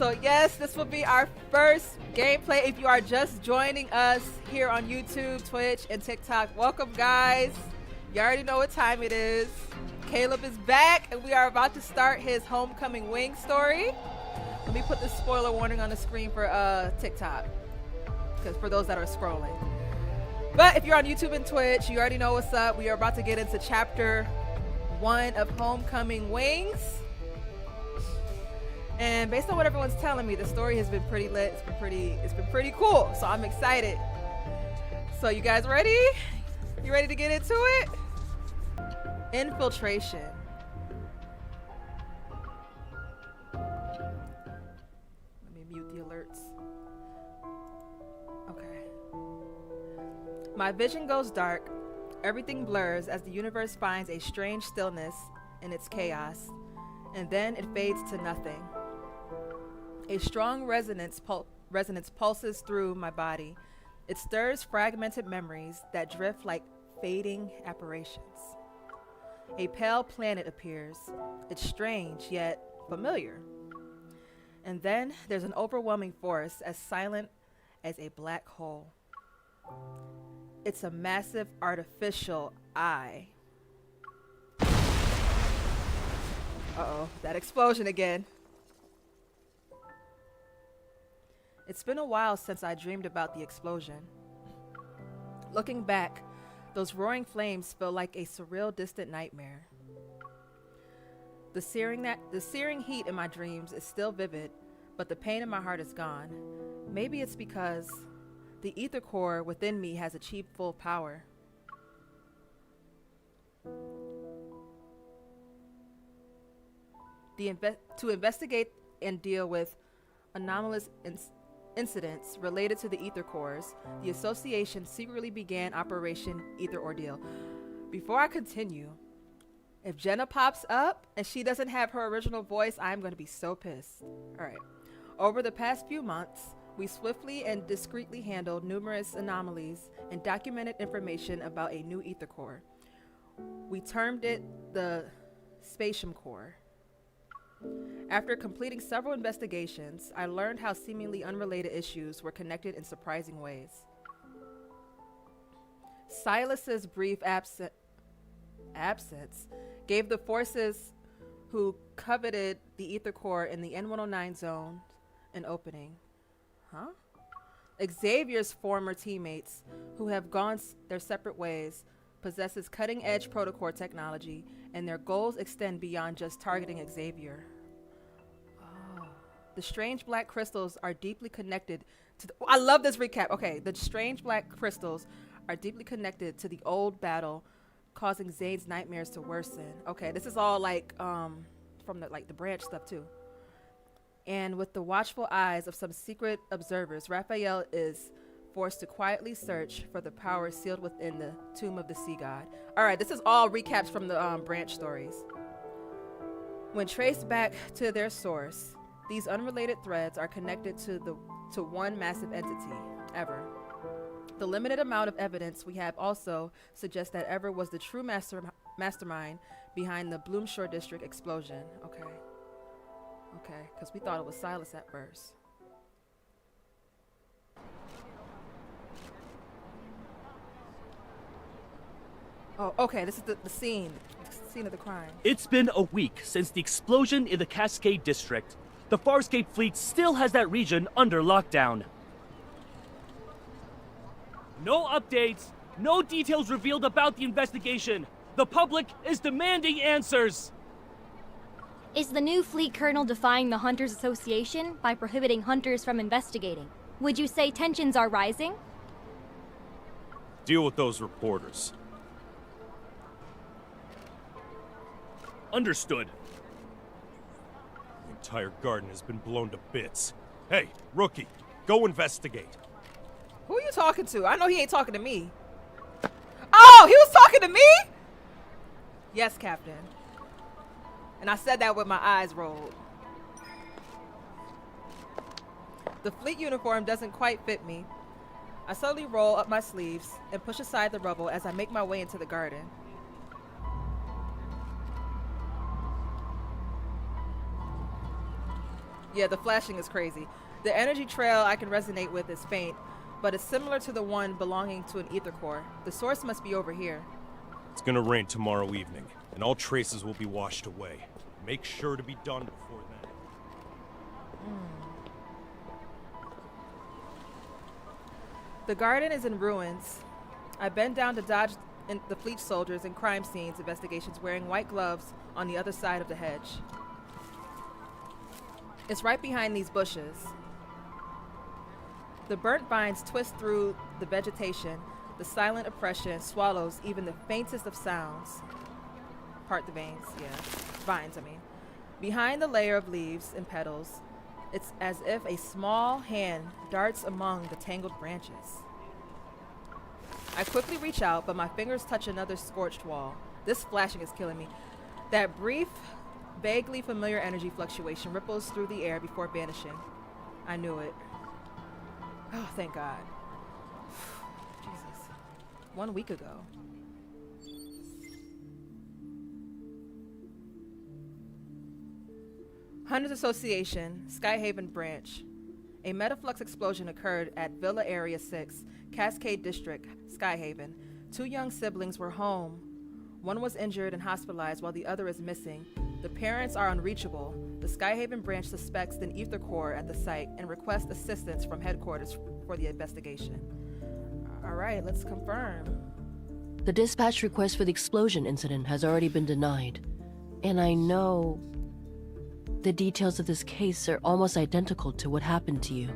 So yes, this will be our first gameplay. If you are just joining us here on YouTube, Twitch, and TikTok, welcome guys. You already know what time it is. Caleb is back and we are about to start his homecoming wing story. Let me put the spoiler warning on the screen for TikTok, because for those that are scrolling. But if you're on YouTube and Twitch, you already know what's up. We are about to get into chapter 1 of Homecoming Wings. And based on what everyone's telling me, the story has been pretty lit. It's been pretty cool. So I'm excited. So you guys ready? You ready to get into it? Infiltration. Let me mute the alerts. Okay. My vision goes dark. Everything blurs as the universe finds a strange stillness in its chaos, and then it fades to nothing. A strong resonance pulses through my body. It stirs fragmented memories that drift like fading apparitions. A pale planet appears. It's strange yet familiar. And then there's an overwhelming force as silent as a black hole. It's a massive artificial eye. Uh-oh, that explosion again. It's been a while since I dreamed about the explosion. Looking back, those roaring flames feel like a surreal, distant nightmare. The searing heat in my dreams is still vivid, but the pain in my heart is gone. Maybe it's because the ether core within me has achieved full power. To investigate and deal with anomalous incidents related to the ether cores, the association secretly began Operation Ether Ordeal. Before I continue, if Jenna pops up and she doesn't have her original voice, I'm going to be so pissed. All right. Over the past few months, we swiftly and discreetly handled numerous anomalies and documented information about a new ether core. We termed it the Spatium Core. After completing several investigations, I learned how seemingly unrelated issues were connected in surprising ways. Silas's brief absence gave the forces who coveted the ether core in the N109 zone an opening. Huh? Xavier's former teammates, who have gone their separate ways, possesses cutting-edge protocore technology, and their goals extend beyond just targeting Xavier. Oh. The strange black crystals are deeply connected to the— I love this recap. Okay, the strange black crystals are deeply connected to the old battle, causing Zayne's nightmares to worsen. Okay, this is all like from the branch stuff too. And with the watchful eyes of some secret observers, Raphael is forced to quietly search for the power sealed within the tomb of the sea god. All right, this is all recaps from the branch stories. When traced back to their source, these unrelated threads are connected to one massive entity, Ever. The limited amount of evidence we have also suggests that Ever was the true mastermind behind the Bloomshore District explosion. Okay, because we thought it was Silas at first. Oh, okay, this is the scene of the crime. It's been a week since the explosion in the Cascade District. The Farscape fleet still has that region under lockdown. No updates, no details revealed about the investigation. The public is demanding answers. Is the new fleet colonel defying the Hunters Association by prohibiting hunters from investigating? Would you say tensions are rising? Deal with those reporters. Understood. The entire garden has been blown to bits. Hey, rookie, go investigate. Who are you talking to? I know he ain't talking to me. Oh, he was talking to me? Yes, Captain. And I said that with my eyes rolled. The fleet uniform doesn't quite fit me. I slowly roll up my sleeves and push aside the rubble as I make my way into the garden. Yeah, the flashing is crazy. The energy trail I can resonate with is faint, but it's similar to the one belonging to an ether core. The source must be over here. It's gonna rain tomorrow evening, and all traces will be washed away. Make sure to be done before then. The garden is in ruins. I bend down to dodge the fleet soldiers and crime scenes investigations wearing white gloves on the other side of the hedge. It's right behind these bushes. The burnt vines twist through the vegetation. The silent oppression swallows even the faintest of sounds. Part the veins, yeah. Vines, I mean. Behind the layer of leaves and petals, it's as if a small hand darts among the tangled branches. I quickly reach out, but my fingers touch another scorched wall. This flashing is killing me. That brief, vaguely familiar energy fluctuation ripples through the air before vanishing. I knew it. Oh, thank God. Jesus. 1 week ago. Hunters Association, Sky Haven branch. A metaflux explosion occurred at Villa Area 6, Cascade District, Sky Haven. 2 young siblings were home. One was injured and hospitalized while the other is missing. The parents are unreachable. The Sky Haven branch suspects an ether core at the site and requests assistance from headquarters for the investigation. All right, let's confirm. The dispatch request for the explosion incident has already been denied. And I know the details of this case are almost identical to what happened to you.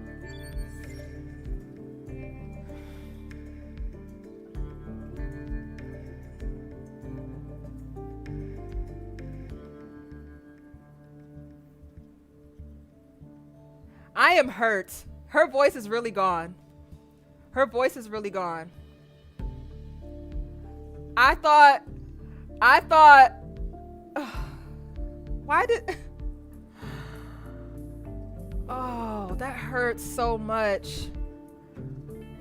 I am hurt. Her voice is really gone. Her voice is really gone. I thought, why did, oh, that hurts so much.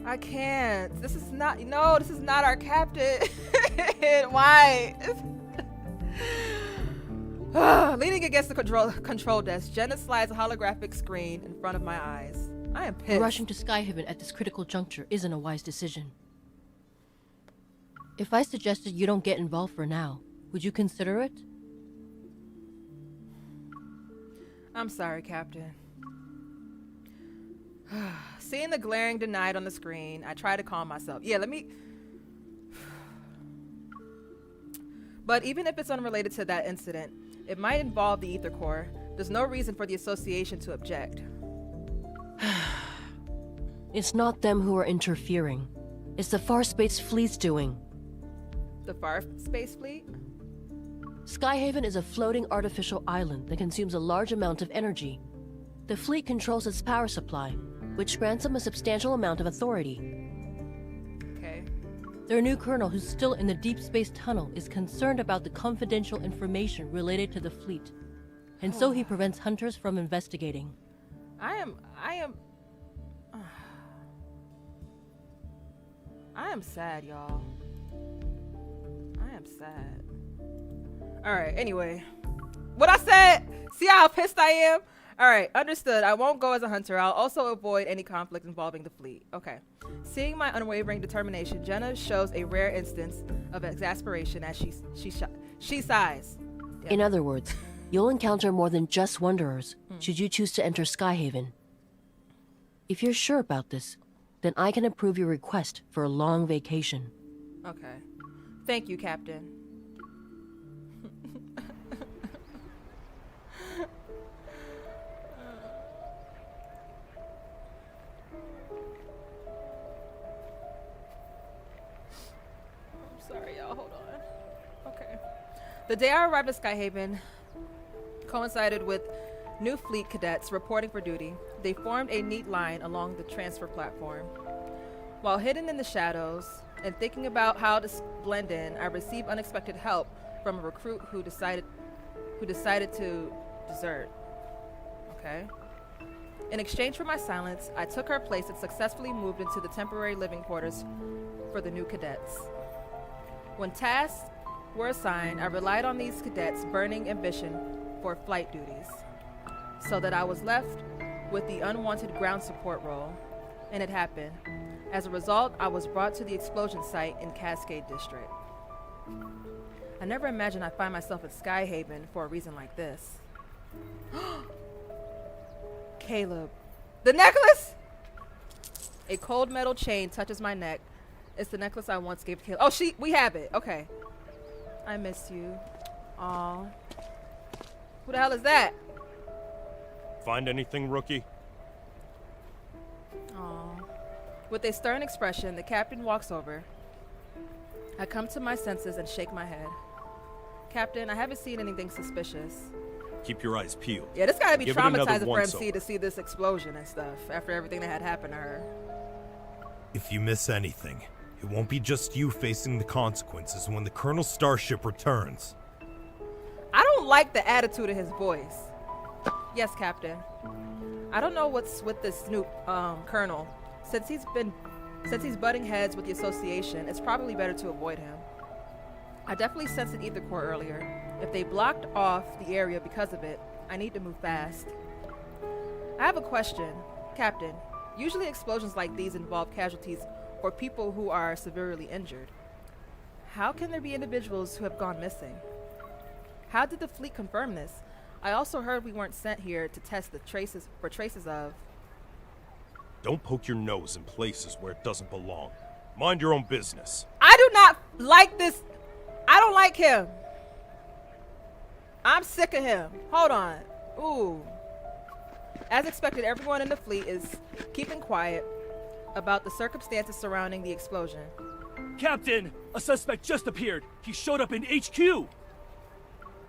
I can't. This is not, no, this is not our captain. Why? Leaning against the control desk, Jenna slides a holographic screen in front of my eyes. I am pissed. Rushing to Sky Haven at this critical juncture isn't a wise decision. If I suggested you don't get involved for now, would you consider it? I'm sorry, Captain. Seeing the glaring denied on the screen, I try to calm myself. Yeah, let me... But even if it's unrelated to that incident, it might involve the ether core. There's no reason for the association to object. It's not them who are interfering. It's the Far Space Fleet's doing. The Far Space Fleet? Sky Haven is a floating artificial island that consumes a large amount of energy. The fleet controls its power supply, which grants them a substantial amount of authority. Okay. Their new colonel, who's still in the Deepspace tunnel, is concerned about the confidential information related to the fleet, and so he prevents hunters from investigating. I am sad, y'all. I am sad. Alright, anyway. What I said! See how pissed I am? Alright, understood. I won't go as a hunter. I'll also avoid any conflict involving the fleet. Okay. Seeing my unwavering determination, Jenna shows a rare instance of exasperation as she sighs. Yeah. In other words, you'll encounter more than just wanderers should you choose to enter Sky Haven. If you're sure about this, then I can approve your request for a long vacation. Okay. Thank you, Captain. Sorry, y'all. Hold on. Okay. The day I arrived at Sky Haven coincided with new fleet cadets reporting for duty. They formed a neat line along the transfer platform. While hidden in the shadows and thinking about how to blend in, I received unexpected help from a recruit who decided to desert. Okay. In exchange for my silence, I took her place and successfully moved into the temporary living quarters for the new cadets. When tasks were assigned, I relied on these cadets' burning ambition for flight duties. so that I was left with the unwanted ground support role. And it happened. As a result, I was brought to the explosion site in Cascade District. I never imagined I'd find myself at Sky Haven for a reason like this. Caleb. The necklace! A cold metal chain touches my neck. It's the necklace I once gave to Caleb. Oh, we have it. Okay. I miss you. Aw. Who the hell is that? Find anything, rookie? Aw. With a stern expression, the captain walks over. I come to my senses and shake my head. Captain, I haven't seen anything suspicious. Keep your eyes peeled. Yeah, this gotta be Give it another traumatizing for once MC over. to see this explosion and stuff after everything that had happened to her. If you miss anything, it won't be just you facing the consequences when the Colonel's starship returns. I don't like the attitude of his voice. Yes, Captain. I don't know what's with this new Colonel. Since he's butting heads with the association, it's probably better to avoid him. I definitely sensed an ether core earlier. If they blocked off the area because of it, I need to move fast. I have a question, Captain. Usually explosions like these involve casualties or people who are severely injured. How can there be individuals who have gone missing? How did the fleet confirm this? I also heard we weren't sent here to test the traces of. Don't poke your nose in places where it doesn't belong. Mind your own business. I do not like this. I don't like him. I'm sick of him. Hold on. Ooh. As expected, everyone in the fleet is keeping quiet about the circumstances surrounding the explosion. Captain, a suspect just appeared. He showed up in HQ.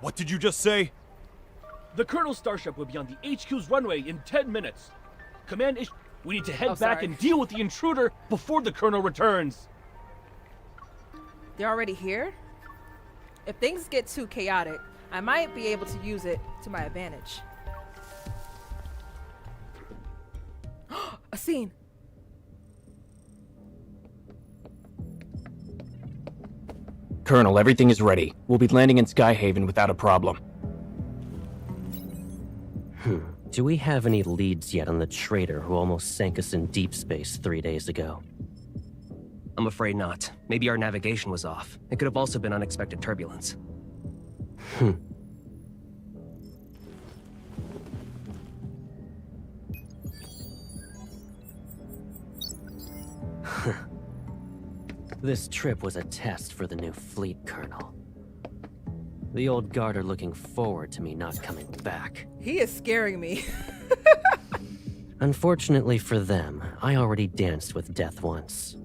What did you just say? The Colonel's starship will be on the HQ's runway in 10 minutes. Command is... We need to head back sorry. and deal with the intruder before the Colonel returns. They're already here? If things get too chaotic, I might be able to use it to my advantage. A scene. Colonel, everything is ready. We'll be landing in Sky Haven without a problem. Do we have any leads yet on the traitor who almost sank us in deep space 3 days ago? I'm afraid not. Maybe our navigation was off. It could have also been unexpected turbulence. This trip was a test for the new fleet, Colonel. The old guard are looking forward to me not coming back. He is scaring me. Unfortunately for them, I already danced with death once.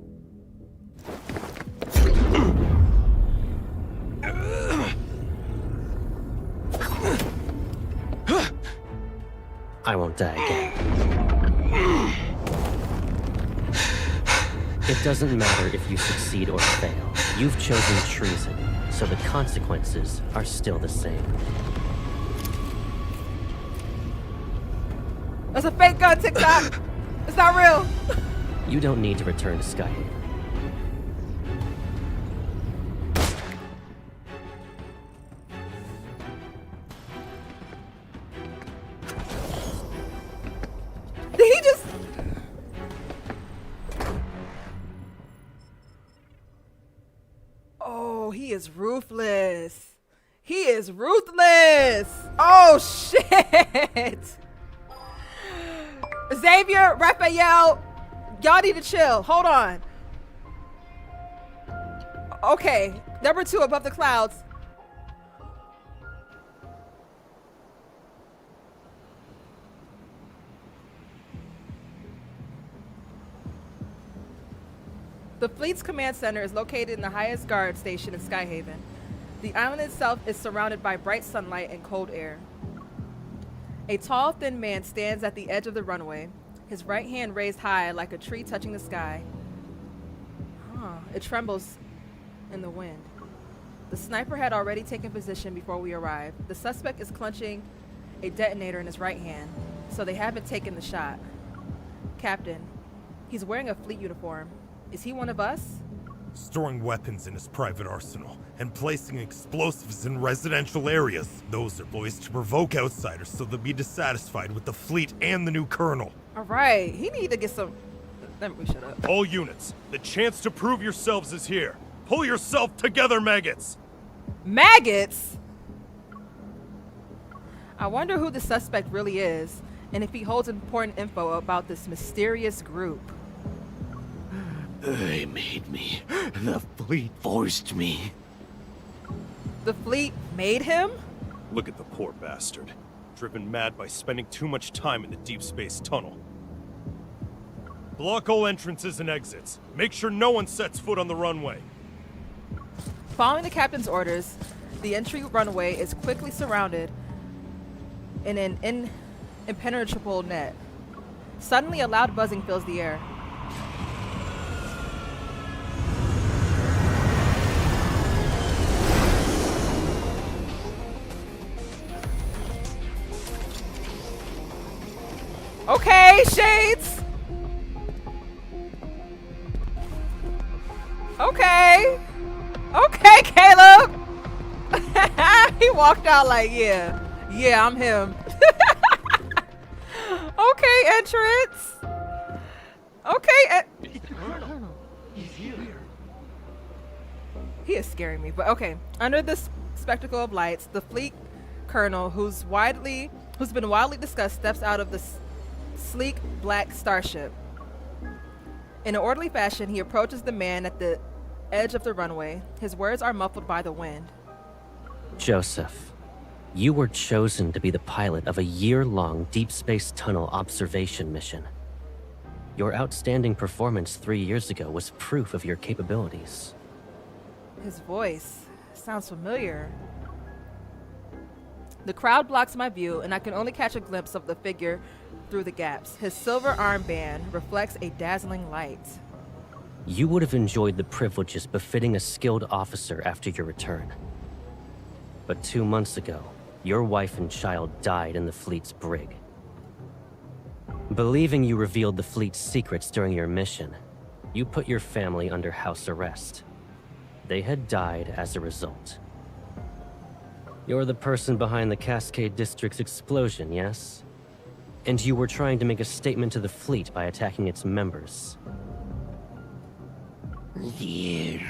I won't die again. It doesn't matter if you succeed or fail. You've chosen treason, so the consequences are still the same. That's a fake gun, TikTok. It's not real. You don't need to return to Sky Haven. Did he just... Oh, he is ruthless. He is ruthless. Oh, shit. Xavier, Raphael, y'all need to chill. Hold on. Okay, number 2 above the clouds. The fleet's command center is located in the highest guard station in Sky Haven. The island itself is surrounded by bright sunlight and cold air. A tall, thin man stands at the edge of the runway, his right hand raised high like a tree touching the sky. It trembles in the wind. The sniper had already taken position before we arrived. The suspect is clutching a detonator in his right hand, so they haven't taken the shot. Captain, he's wearing a fleet uniform. Is he one of us? storing weapons in his private arsenal, and placing explosives in residential areas. Those are ploys to provoke outsiders so they'll be dissatisfied with the fleet and the new colonel. All right, he need to get some. Let me shut up. All units, the chance to prove yourselves is here. Pull yourself together, maggots! Maggots? I wonder who the suspect really is, and if he holds important info about this mysterious group. They made me. The fleet forced me. The fleet made him? Look at the poor bastard. Driven mad by spending too much time in the deep space tunnel. Block all entrances and exits. Make sure no one sets foot on the runway. Following the captain's orders, the entry runway is quickly surrounded in an impenetrable net. Suddenly, a loud buzzing fills the air. Okay, Shades! Okay! Okay, Caleb! He walked out like, yeah, I'm him. Okay, entrance. Okay, he is scaring me, but okay. Under this spectacle of lights, the fleet colonel, who's been widely discussed, steps out of the sleek black starship. In an orderly fashion, he approaches the man at the edge of the runway. His words are muffled by the wind. Joseph, you were chosen to be the pilot of a year-long deep space tunnel observation mission. Your outstanding performance 3 years ago was proof of your capabilities. His voice sounds familiar. The crowd blocks my view, and I can only catch a glimpse of the figure through the gaps. His silver armband reflects a dazzling light. You would have enjoyed the privileges befitting a skilled officer after your return. But 2 months ago, your wife and child died in the fleet's brig. Believing you revealed the fleet's secrets during your mission, you put your family under house arrest. They had died as a result. You're the person behind the Cascade District's explosion, yes? And you were trying to make a statement to the fleet by attacking its members. You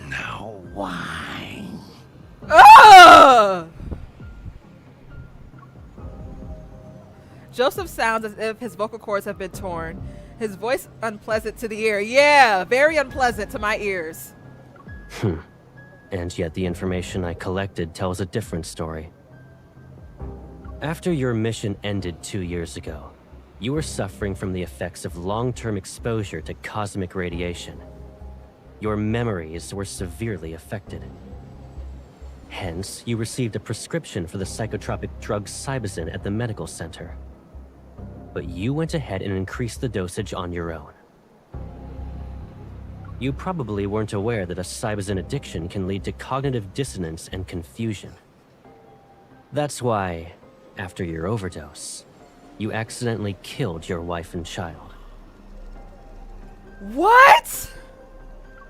know why. Ugh! Joseph sounds as if his vocal cords have been torn. His voice unpleasant to the ear. Yeah, very unpleasant to my ears. And yet the information I collected tells a different story. After your mission ended 2 years ago, you were suffering from the effects of long-term exposure to cosmic radiation. Your memories were severely affected. Hence, you received a prescription for the psychotropic drug Cybazin at the medical center. But you went ahead and increased the dosage on your own. You probably weren't aware that a Cybazin addiction can lead to cognitive dissonance and confusion. That's why, after your overdose, you accidentally killed your wife and child. What?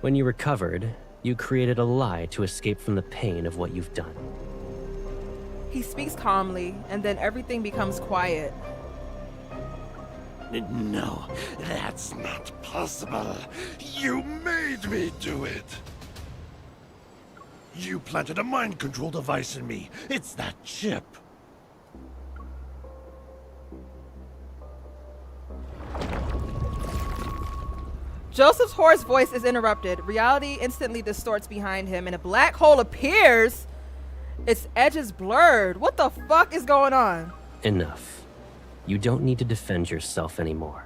When you recovered, you created a lie to escape from the pain of what you've done. He speaks calmly, and then everything becomes quiet. No, that's not possible. You made me do it. You planted a mind control device in me. It's that chip. Joseph's hoarse voice is interrupted. Reality instantly distorts behind him, and a black hole appears. Its edges blurred. What the fuck is going on? Enough. You don't need to defend yourself anymore.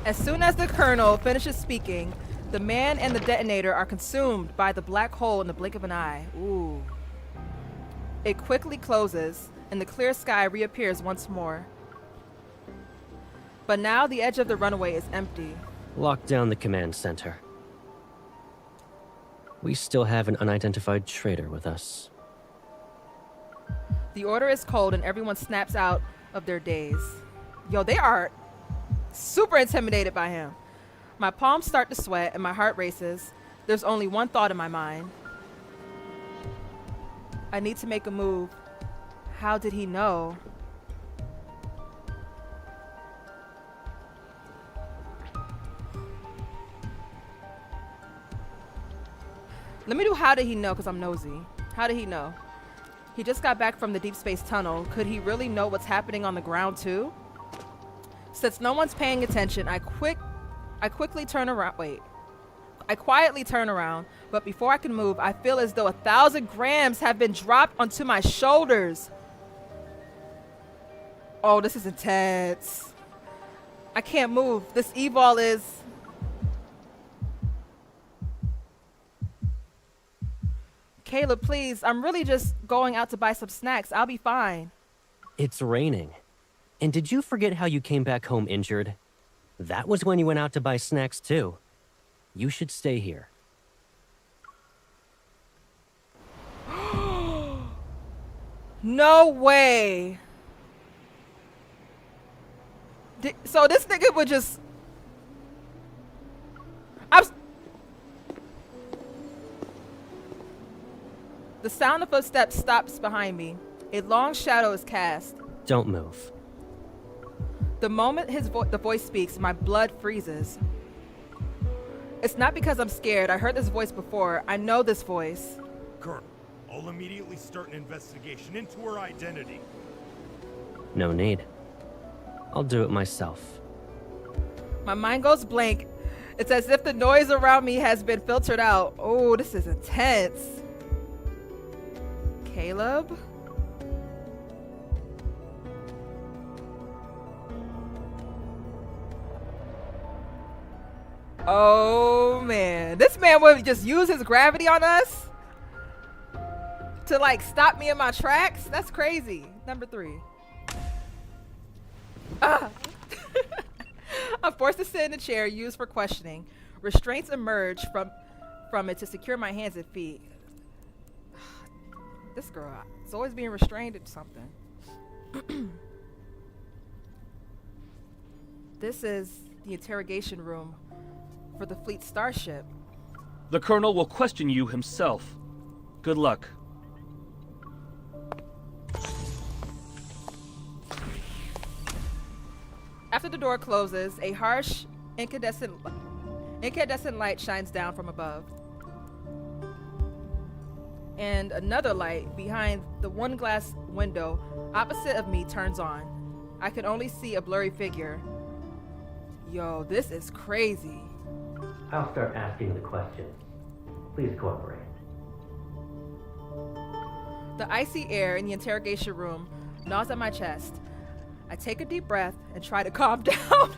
As soon as the colonel finishes speaking, the man and the detonator are consumed by the black hole in the blink of an eye. Ooh. It quickly closes, and the clear sky reappears once more. But now the edge of the runway is empty. Lock down the command center. We still have an unidentified traitor with us. The order is cold, and everyone snaps out of their daze. Yo, they are super intimidated by him. My palms start to sweat and my heart races. There's only one thought in my mind. I need to make a move. How did he know? Let me do how did he know, because I'm nosy. How did he know? He just got back from the Deepspace tunnel. Could he really know what's happening on the ground too? Since no one's paying attention, I quietly turn around, but before I can move, I feel as though 1,000 grams have been dropped onto my shoulders. Oh, this is intense. I can't move. This evil is... Caleb, please. I'm really just going out to buy some snacks. I'll be fine. It's raining. And did you forget how you came back home injured? That was when you went out to buy snacks too. You should stay here. No way. So this nigga would just... The sound of footsteps stops behind me. A long shadow is cast. Don't move. The moment the voice speaks, my blood freezes. It's not because I'm scared. I heard this voice before. I know this voice. Colonel, I'll immediately start an investigation into her identity. No need. I'll do it myself. My mind goes blank. It's as if the noise around me has been filtered out. Oh, this is intense. Caleb? Oh man, this man would just use his gravity on us to like stop me in my tracks. That's crazy. Number 3. I'm forced to sit in a chair used for questioning. Restraints emerge from it to secure my hands and feet. This girl is always being restrained at something. This is the interrogation room for the fleet starship. The Colonel will question you himself. Good luck. After the door closes, a harsh, incandescent light shines down from above. And another light behind the one glass window opposite of me turns on. I can only see a blurry figure. Yo, this is crazy. I'll start asking the questions. Please cooperate. The icy air in the interrogation room gnaws at my chest. I take a deep breath and try to calm down.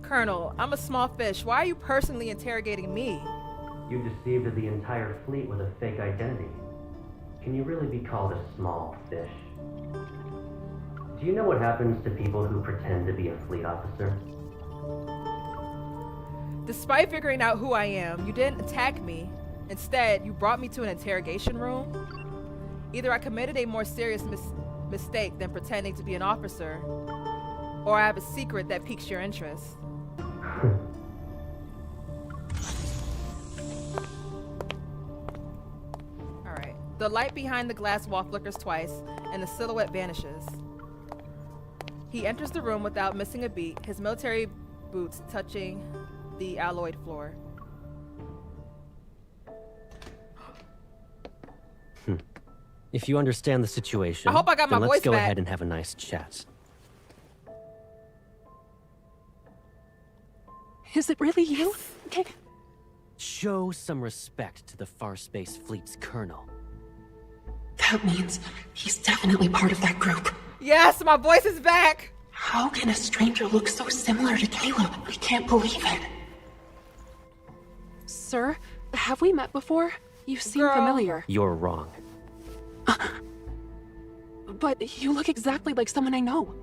Colonel, I'm a small fish. Why are you personally interrogating me? You deceived the entire fleet with a fake identity. Can you really be called a small fish? Do you know what happens to people who pretend to be a fleet officer? Despite figuring out who I am, you didn't attack me. Instead, you brought me to an interrogation room. Either I committed a more serious mistake than pretending to be an officer, or I have a secret that piques your interest. Alright. The light behind the glass wall flickers twice, and the silhouette vanishes. He enters the room without missing a beat, his military boots touching the alloyed floor. If you understand the situation, I hope I got my then voice let's go back. ahead and have a nice chat. Is it really you? Okay. Show some respect to the Far Space Fleet's colonel. That means he's definitely part of that group. Yes, my voice is back! How can a stranger look so similar to Caleb? I can't believe it. Sir, have we met before? You seem Girl. familiar. You're wrong. But you look exactly like someone I know.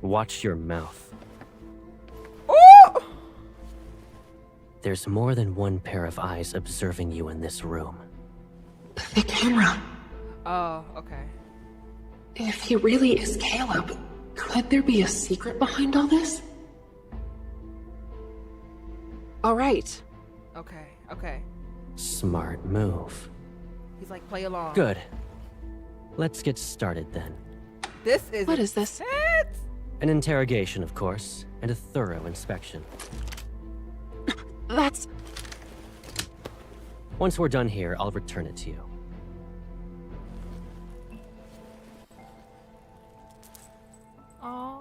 Watch your mouth. Ooh! There's more than one pair of eyes observing you in this room. The camera. Oh, okay. If he really is Caleb, could there be a secret behind all this? All right. Okay, okay. Smart move. He's like, play along. Good. Let's get started then. This is What is this? intense. An interrogation, of course, and a thorough inspection. That's... Once we're done here, I'll return it to you. Aw.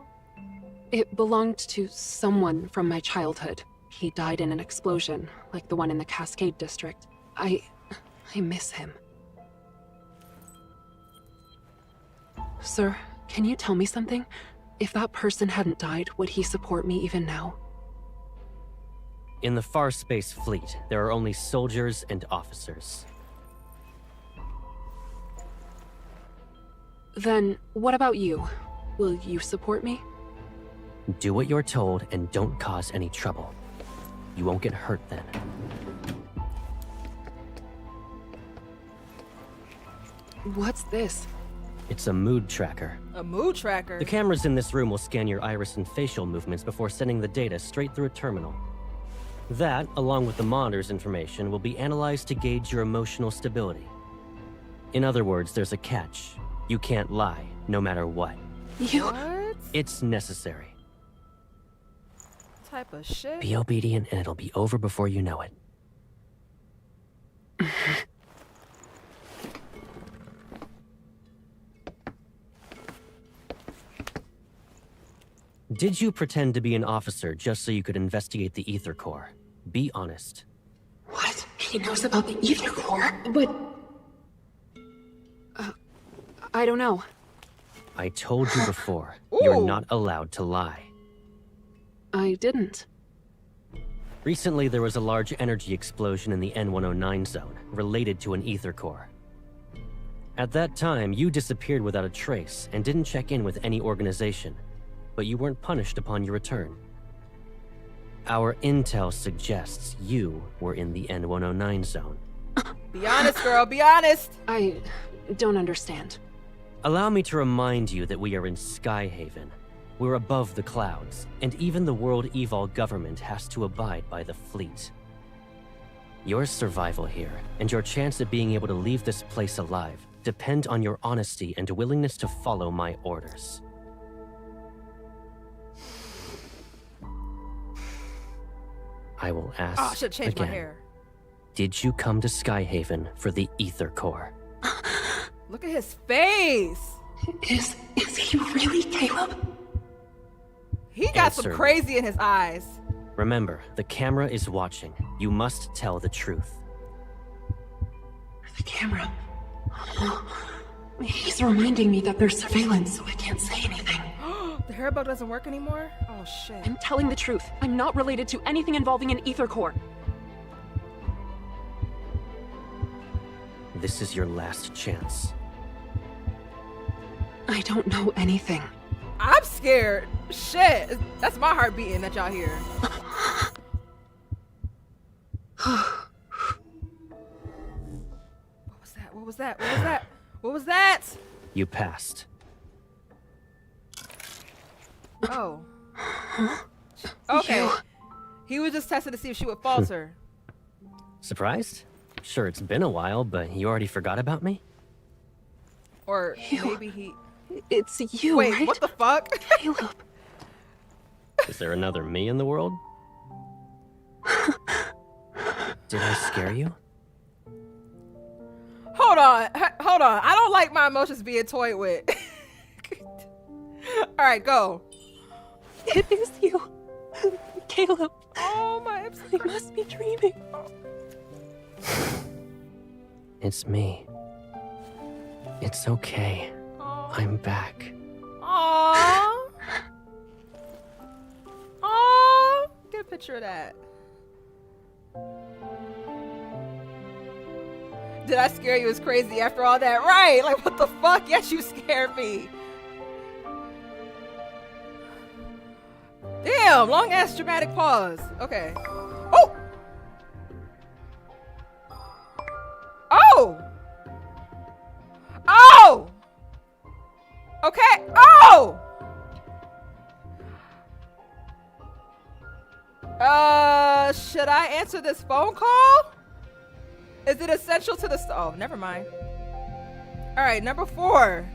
It belonged to someone from my childhood. He died in an explosion, like the one in the Cascade District. I miss him. Sir, can you tell me something? If that person hadn't died, would he support me even now? In the Far Space Fleet, there are only soldiers and officers. Then, what about you? Will you support me? Do what you're told and don't cause any trouble. You won't get hurt then. What's this? It's a mood tracker. A mood tracker. The cameras in this room will scan your iris and facial movements before sending the data straight through a terminal. That, along with the monitor's information, will be analyzed to gauge your emotional stability. In other words, there's a catch. You can't lie, no matter what. You... What It's necessary. type of shit? Be obedient and it'll be over before you know it. Did you pretend to be an officer just so you could investigate the Ether Core? Be honest. What? He knows about the Ether Core? But... I don't know. I told you before, you're not allowed to lie. I didn't. Recently, there was a large energy explosion in the N109 zone, related to an Ether Core. At that time, you disappeared without a trace and didn't check in with any organization, but you weren't punished upon your return. Our intel suggests you were in the N109 zone. Be honest, girl. Be honest. I don't understand. Allow me to remind you that we are in Sky Haven. We're above the clouds, and even the World Evol government has to abide by the fleet. Your survival here, and your chance of being able to leave this place alive, depend on your honesty and willingness to follow my orders. I will ask Oh, I should change again. my hair. Did you come to Sky Haven for the Ether Core? Look at his face. Is he really Caleb? He got some Answer. crazy in his eyes. Remember, the camera is watching. You must tell the truth. The camera. He's reminding me that there's surveillance, so I can't say anything. The hair bug doesn't work anymore? Oh, shit. I'm telling the truth. I'm not related to anything involving an Ether Core. This is your last chance. I don't know anything. I'm scared. Shit. That's my heart beating that y'all hear. What was that? What was that? What was that? What was that? You passed. Oh. Okay. He was just testing to see if she would falter. Surprised? Sure, it's been a while, but you already forgot about me? Or You. maybe he... It's you, Wait, right? what the fuck? Caleb. Is there another me in the world? Did I scare you? Hold on. Hold on. I don't like my emotions being toyed with. All right, go. It is you. Caleb. Oh, my... I must be dreaming. It's me. It's okay. I'm back. Aww. Aww. Get a picture of that. Did I scare you as crazy after all that? Right. Like, what the fuck? Yes, you scared me. Damn. Long ass dramatic pause. Okay. Oh. Oh. Oh. Okay. Oh. Should I answer this phone call? Is it essential to the oh, never mind. All right, number 4.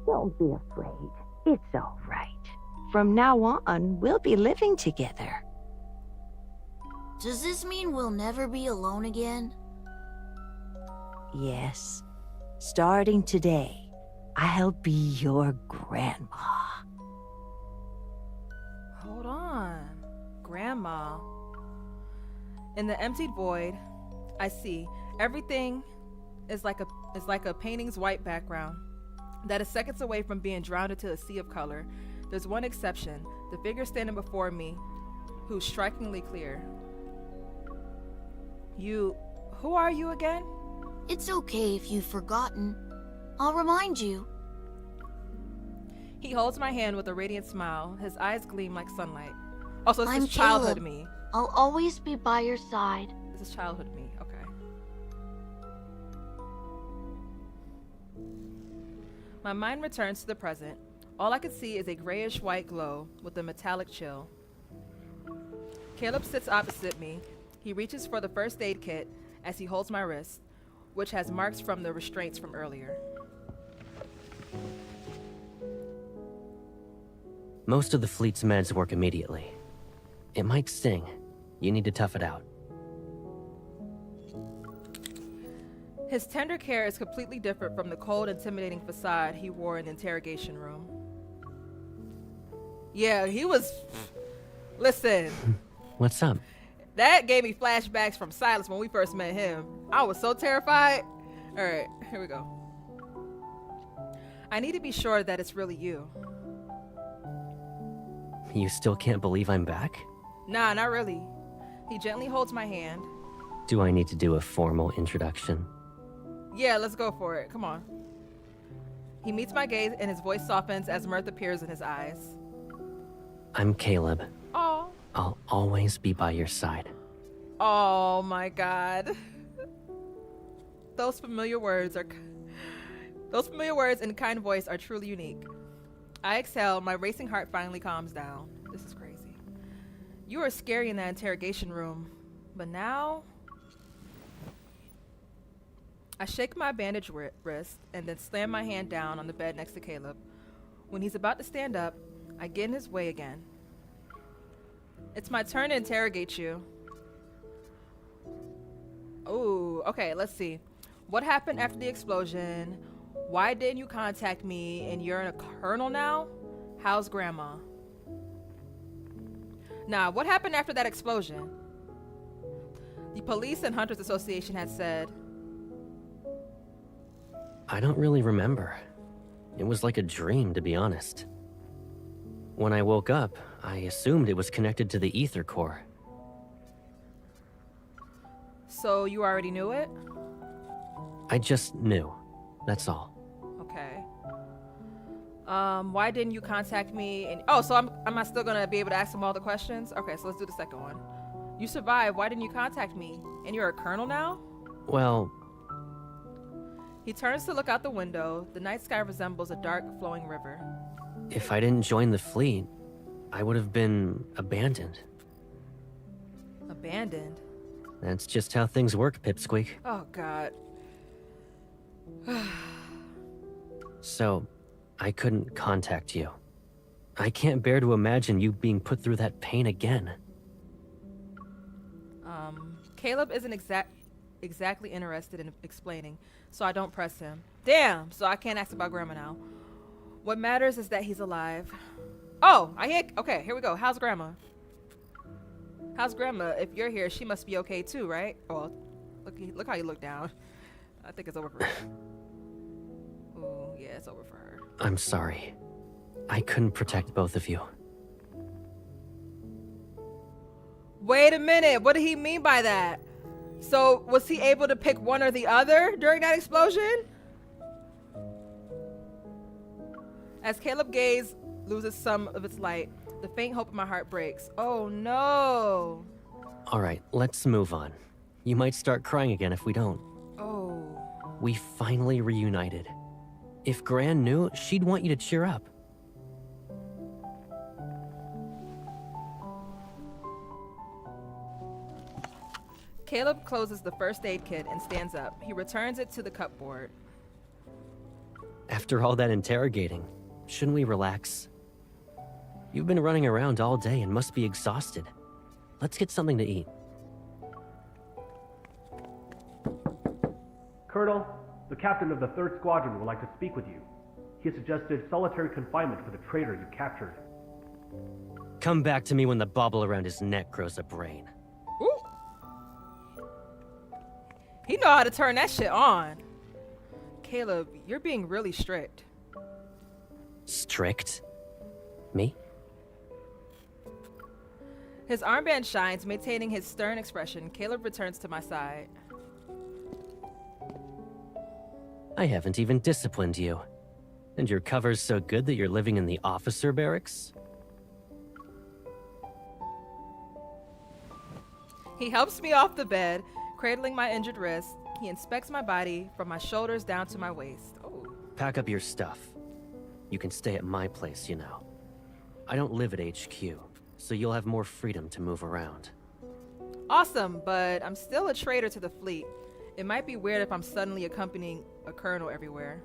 Don't be afraid. It's all right. From now on, we'll be living together. Does this mean we'll never be alone again? Yes. Starting today, I'll be your grandma. Hold on. Grandma. In the emptied void, I see everything is like a painting's white background that is seconds away from being drowned into a sea of color. There's one exception, the figure standing before me, who's strikingly clear. Who are you again? It's okay if you've forgotten. I'll remind you. He holds my hand with a radiant smile. His eyes gleam like sunlight. Also, this I'm is childhood Caleb. me. I'll always be by your side. This is childhood me. Okay. My mind returns to the present. All I can see is a grayish white glow with a metallic chill. Caleb sits opposite me. He reaches for the first aid kit as he holds my wrist, which has marks from the restraints from earlier. Most of the fleet's meds work immediately. It might sting. You need to tough it out. His tender care is completely different from the cold, intimidating facade he wore in the interrogation room. Yeah, he was... Listen. What's up? That gave me flashbacks from Silas when we first met him. I was so terrified. All right, here we go. I need to be sure that it's really you. You still can't believe I'm back? Nah, not really. He gently holds my hand. Do I need to do a formal introduction? Yeah, let's go for it. Come on. He meets my gaze and his voice softens as mirth appears in his eyes. I'm Caleb. Oh. I'll always be by your side. Oh my God. Those familiar words and kind voice are truly unique. I exhale, my racing heart finally calms down. This is crazy. You were scary in that interrogation room, but now... I shake my bandaged wrist and then slam my hand down on the bed next to Caleb. When he's about to stand up, I get in his way again. It's my turn to interrogate you. Oh, okay, let's see. What happened after the explosion? Why didn't you contact me? And you're a colonel now? How's grandma? Nah, what happened after that explosion? The Police and Hunters Association had said... I don't really remember. It was like a dream, to be honest. When I woke up, I assumed it was connected to the ether core. So you already knew it? I just knew. That's all. Okay. Why didn't you contact me? And oh, so am I still gonna be able to ask him all the questions? Okay, so let's do the second one. You survived. Why didn't you contact me? And you're a colonel now? Well... He turns to look out the window. The night sky resembles a dark, flowing river. If I didn't join the fleet, I would have been abandoned. Abandoned? That's just how things work, Pipsqueak. Oh, God. So, I couldn't contact you. I can't bear to imagine you being put through that pain again. Caleb isn't exactly interested in explaining, so I don't press him. Damn, so I can't ask about Grandma now. What matters is that he's alive. Oh, okay, here we go. How's Grandma? How's Grandma? If you're here, she must be okay too, right? Oh, look how you look down. I think it's over for her. Ooh, yeah, it's over for her. I'm sorry. I couldn't protect both of you. Wait a minute, what did he mean by that? So, was he able to pick one or the other during that explosion? As Caleb's gaze loses some of its light, the faint hope in my heart breaks. Oh no! Alright, let's move on. You might start crying again if we don't. Oh. We finally reunited. If Gran knew, she'd want you to cheer up. Caleb closes the first aid kit and stands up. He returns it to the cupboard. After all that interrogating, shouldn't we relax? You've been running around all day and must be exhausted. Let's get something to eat. Colonel, the captain of the 3rd Squadron would like to speak with you. He has suggested solitary confinement for the traitor you captured. Come back to me when the bauble around his neck grows a brain. Ooh. He know how to turn that shit on. Caleb, you're being really strict. Strict? Me? His armband shines, maintaining his stern expression. Caleb returns to my side. I haven't even disciplined you. And your cover's so good that you're living in the officer barracks? He helps me off the bed, cradling my injured wrist. He inspects my body from my shoulders down to my waist. Oh. Pack up your stuff. You can stay at my place, you know. I don't live at HQ, so you'll have more freedom to move around. Awesome, but I'm still a traitor to the fleet. It might be weird if I'm suddenly accompanying a colonel everywhere.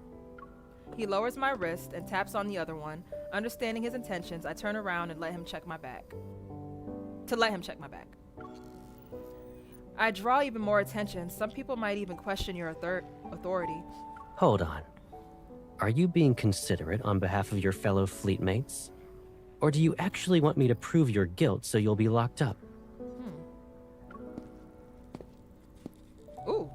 He lowers my wrist and taps on the other one. Understanding his intentions, I turn around and let him check my back. I draw even more attention. Some people might even question your authority. Hold on. Are you being considerate on behalf of your fellow fleet mates? Or do you actually want me to prove your guilt so you'll be locked up? Ooh.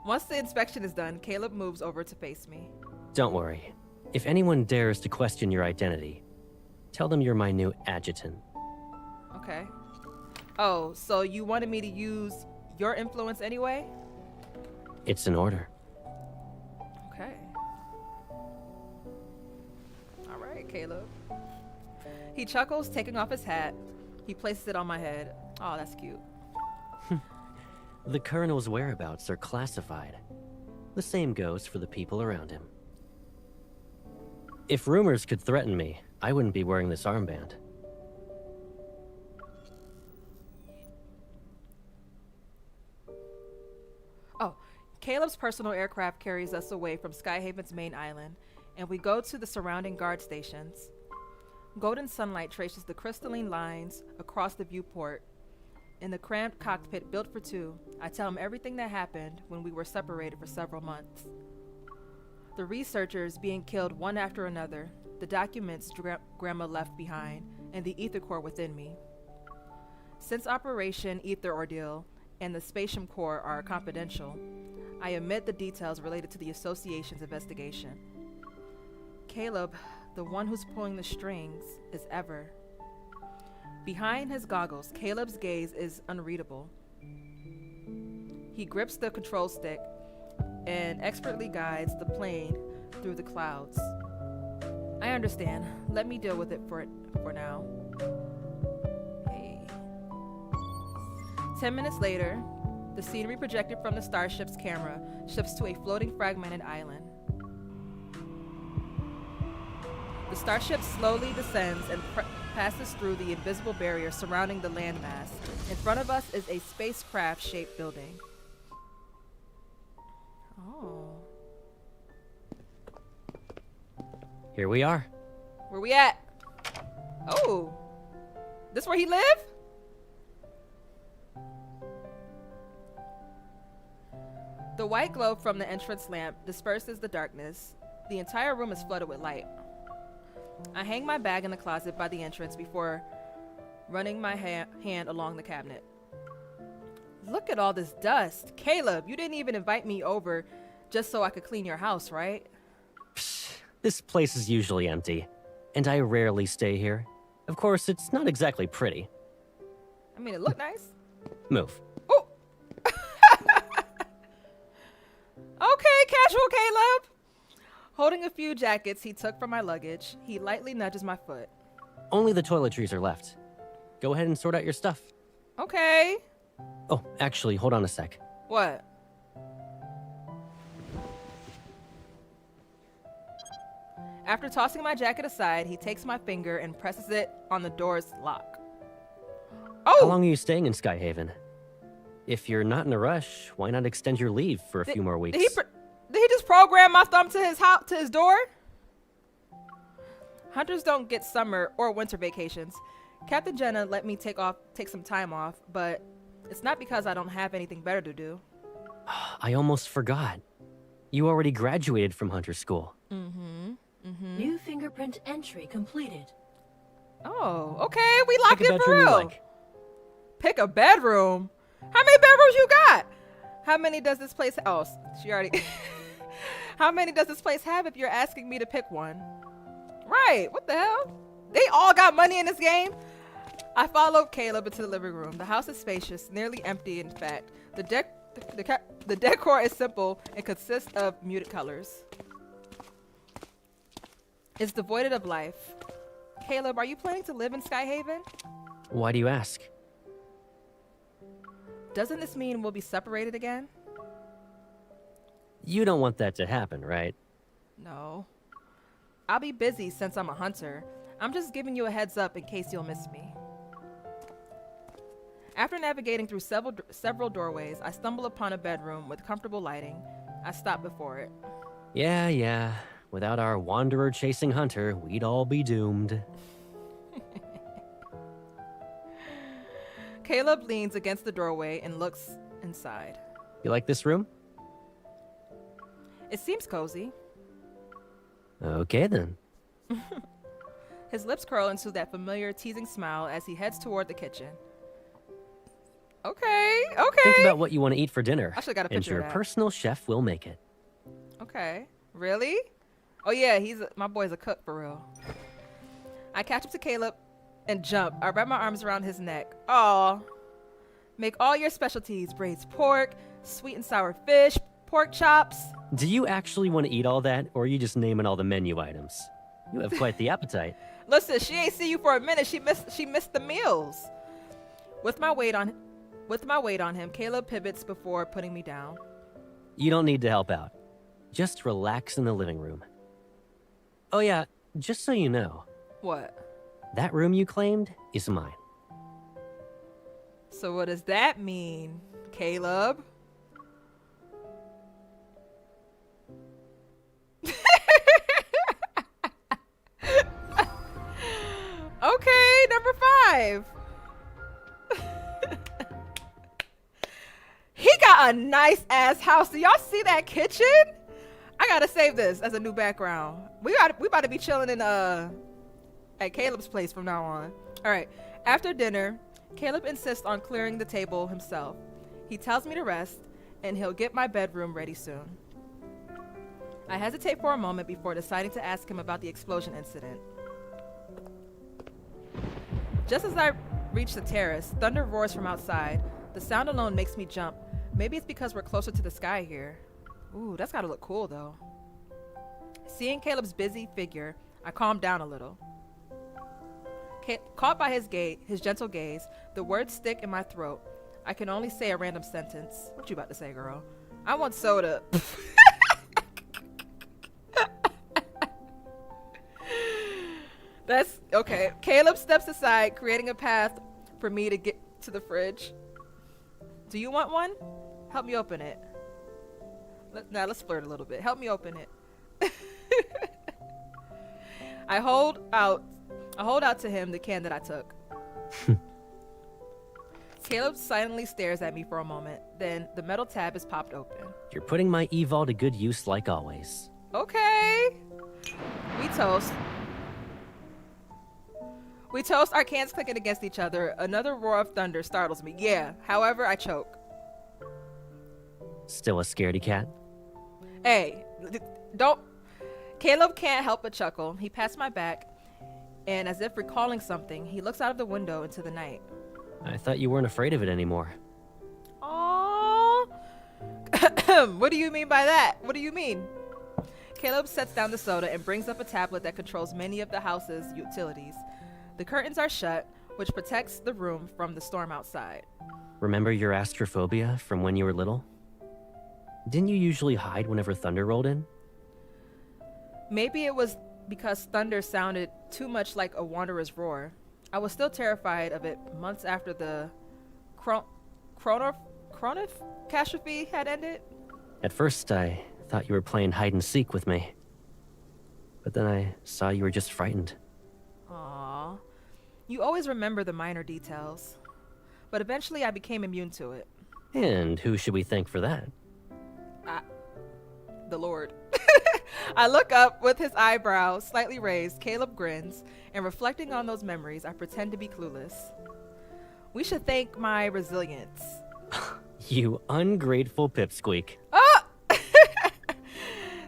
Once the inspection is done, Caleb moves over to face me. Don't worry. If anyone dares to question your identity, tell them you're my new adjutant. Okay. Oh, so you wanted me to use your influence anyway? It's an order. Okay. All right, Caleb. He chuckles, taking off his hat. He places it on my head. Oh, that's cute. The Colonel's whereabouts are classified. The same goes for the people around him. If rumors could threaten me, I wouldn't be wearing this armband. Oh, Caleb's personal aircraft carries us away from Sky Haven's main island, and we go to the surrounding guard stations. Golden sunlight traces the crystalline lines across the viewport. In the cramped cockpit built for two, I tell him everything that happened when we were separated for several months. The researchers being killed one after another, the documents Grandma left behind, and the ether core within me. Since Operation Ether Ordeal and the Spatium Core are confidential, I omit the details related to the Association's investigation. Caleb, the one who's pulling the strings, is ever. Behind his goggles, Caleb's gaze is unreadable. He grips the control stick and expertly guides the plane through the clouds. I understand. Let me deal with it for now. Hey. 10 minutes later, the scenery projected from the starship's camera shifts to a floating fragmented island. The starship slowly descends and passes through the invisible barrier surrounding the landmass. In front of us is a spacecraft-shaped building. Oh. Here we are. Where we at? Oh. This where he live? The white glow from the entrance lamp disperses the darkness. The entire room is flooded with light. I hang my bag in the closet by the entrance before running my hand along the cabinet. Look at all this dust. Caleb, you didn't even invite me over just so I could clean your house, right? Psh, this place is usually empty, and I rarely stay here. Of course, it's not exactly pretty. I mean, it looked nice. Move. Oh. Okay, casual Caleb. Holding a few jackets he took from my luggage, he lightly nudges my foot. Only the toiletries are left. Go ahead and sort out your stuff. Okay. Oh, actually, hold on a sec. What? After tossing my jacket aside, he takes my finger and presses it on the door's lock. Oh! How long are you staying in Sky Haven? If you're not in a rush, why not extend your leave for a few more weeks? Did he just program my thumb to his house, to his door? Hunters don't get summer or winter vacations. Captain Jenna let me take some time off, but it's not because I don't have anything better to do. I almost forgot. You already graduated from Hunter School. New fingerprint entry completed. Oh, okay. We locked Pick a in for bedroom you real. like. Pick a bedroom? How many bedrooms you got? How many does this place oh, she already How many does this place have if you're asking me to pick one? Right, what the hell? They all got money in this game? I followed Caleb into the living room. The house is spacious, nearly empty in fact. The decor is simple and consists of muted colors. It's devoid of life. Caleb, are you planning to live in Sky Haven? Why do you ask? Doesn't this mean we'll be separated again? You don't want that to happen, right? No. I'll be busy since I'm a hunter. I'm just giving you a heads up in case you'll miss me. After navigating through several doorways, I stumble upon a bedroom with comfortable lighting. I stop before it. Yeah. Without our wanderer-chasing hunter, we'd all be doomed. Caleb leans against the doorway and looks inside. You like this room? It seems cozy. Okay, then. His lips curl into that familiar teasing smile as he heads toward the kitchen. Okay. Think about what you want to eat for dinner. I should've got a and picture your of that. personal chef will make it. Okay. Really? Oh yeah, my boy's a cook for real. I catch up to Caleb and jump. I wrap my arms around his neck. Aw. Make all your specialties. Braised pork, sweet and sour fish, pork chops. Do you actually want to eat all that, or are you just naming all the menu items? You have quite the appetite. Listen, she ain't see you for a minute. She missed the meals. With my weight on him, Caleb pivots before putting me down. You don't need to help out. Just relax in the living room. Oh yeah, just so you know. What? That room you claimed is mine. So what does that mean, Caleb? Okay, number 5. He got a nice ass house. Do y'all see that kitchen? I gotta save this as a new background. We about to be chilling in at Caleb's place from now on. All right. After dinner, Caleb insists on clearing the table himself. He tells me to rest, and he'll get my bedroom ready soon. I hesitate for a moment before deciding to ask him about the explosion incident. Just as I reach the terrace, thunder roars from outside. The sound alone makes me jump. Maybe it's because we're closer to the sky here. Ooh, that's gotta look cool though. Seeing Caleb's busy figure, I calm down a little. Caught by his gentle gaze, the words stick in my throat. I can only say a random sentence. What you about to say, girl? I want soda. That's okay. Caleb steps aside, creating a path for me to get to the fridge. Do you want one? Help me open it. Let's flirt a little bit. Help me open it. I hold out to him the can that I took. Caleb silently stares at me for a moment. Then the metal tab is popped open. You're putting my evol to good use like always. Okay. We toast. Our cans clicking against each other. Another roar of thunder startles me. Yeah, however, I choke. Still a scaredy cat? Hey, don't. Caleb can't help but chuckle. He pats my back, and as if recalling something, he looks out of the window into the night. I thought you weren't afraid of it anymore. Aww. What do you mean by that? What do you mean? Caleb sets down the soda and brings up a tablet that controls many of the house's utilities. The curtains are shut, which protects the room from the storm outside. Remember your astrophobia from when you were little? Didn't you usually hide whenever thunder rolled in? Maybe it was because thunder sounded too much like a wanderer's roar. I was still terrified of it months after the chronocatastrophe had ended? At first, I thought you were playing hide and seek with me. But then I saw you were just frightened. Aww. You always remember the minor details. But eventually I became immune to it. And who should we thank for that? The Lord. I look up with his eyebrows slightly raised. Caleb grins, and reflecting on those memories, I pretend to be clueless. We should thank my resilience. You ungrateful pipsqueak. Oh!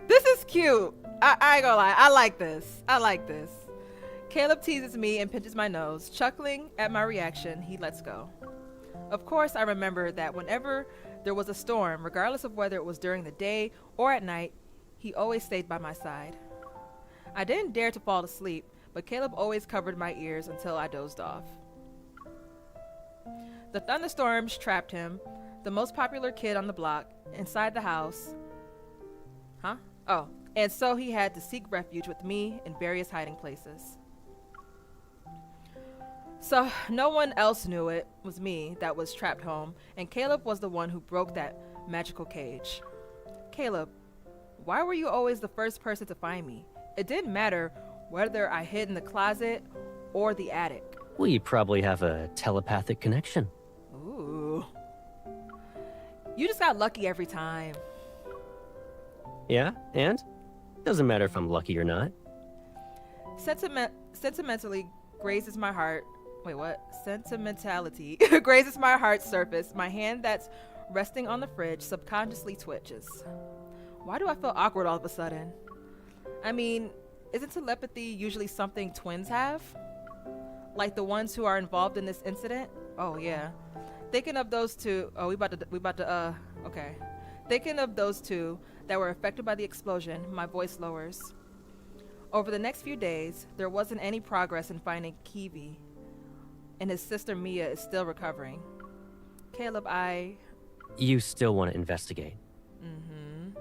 This is cute. I ain't gonna lie. I like this. I like this. Caleb teases me and pinches my nose. Chuckling at my reaction, he lets go. Of course, I remember that whenever there was a storm, regardless of whether it was during the day or at night, he always stayed by my side. I didn't dare to fall asleep, but Caleb always covered my ears until I dozed off. The thunderstorms trapped him, the most popular kid on the block, inside the house. Huh? Oh, and so he had to seek refuge with me in various hiding places. So no one else knew it was me that was trapped home, and Caleb was the one who broke that magical cage. Caleb, why were you always the first person to find me? It didn't matter whether I hid in the closet or the attic. We probably have a telepathic connection. Ooh. You just got lucky every time. Yeah, and? Doesn't matter if I'm lucky or not. Sentimentally grazes my heart. Wait, what? Sentimentality grazes my heart's surface. My hand that's resting on the fridge subconsciously twitches. Why do I feel awkward all of a sudden? I mean, isn't telepathy usually something twins have? Like the ones who are involved in this incident? Oh, yeah. Thinking of those two. Oh, okay. Thinking of those two that were affected by the explosion, my voice lowers. Over the next few days, there wasn't any progress in finding Kevi, and his sister Mia is still recovering. Caleb, You still want to investigate? Mm-hmm.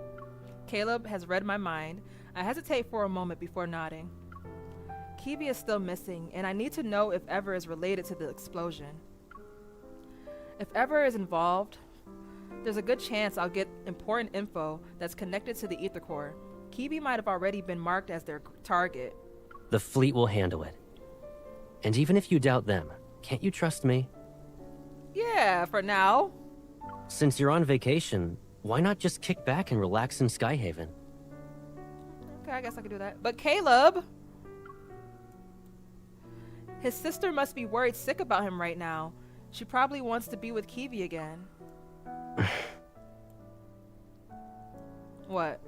Caleb has read my mind. I hesitate for a moment before nodding. Kevi is still missing, and I need to know if Ever is related to the explosion. If Ever is involved, there's a good chance I'll get important info that's connected to the Ether Core. Kevi might have already been marked as their target. The fleet will handle it. And even if you doubt them, can't you trust me? Yeah, for now. Since you're on vacation, why not just kick back and relax in Sky Haven? Okay, I guess I could do that. But Caleb! His sister must be worried sick about him right now. She probably wants to be with Kevi again. What?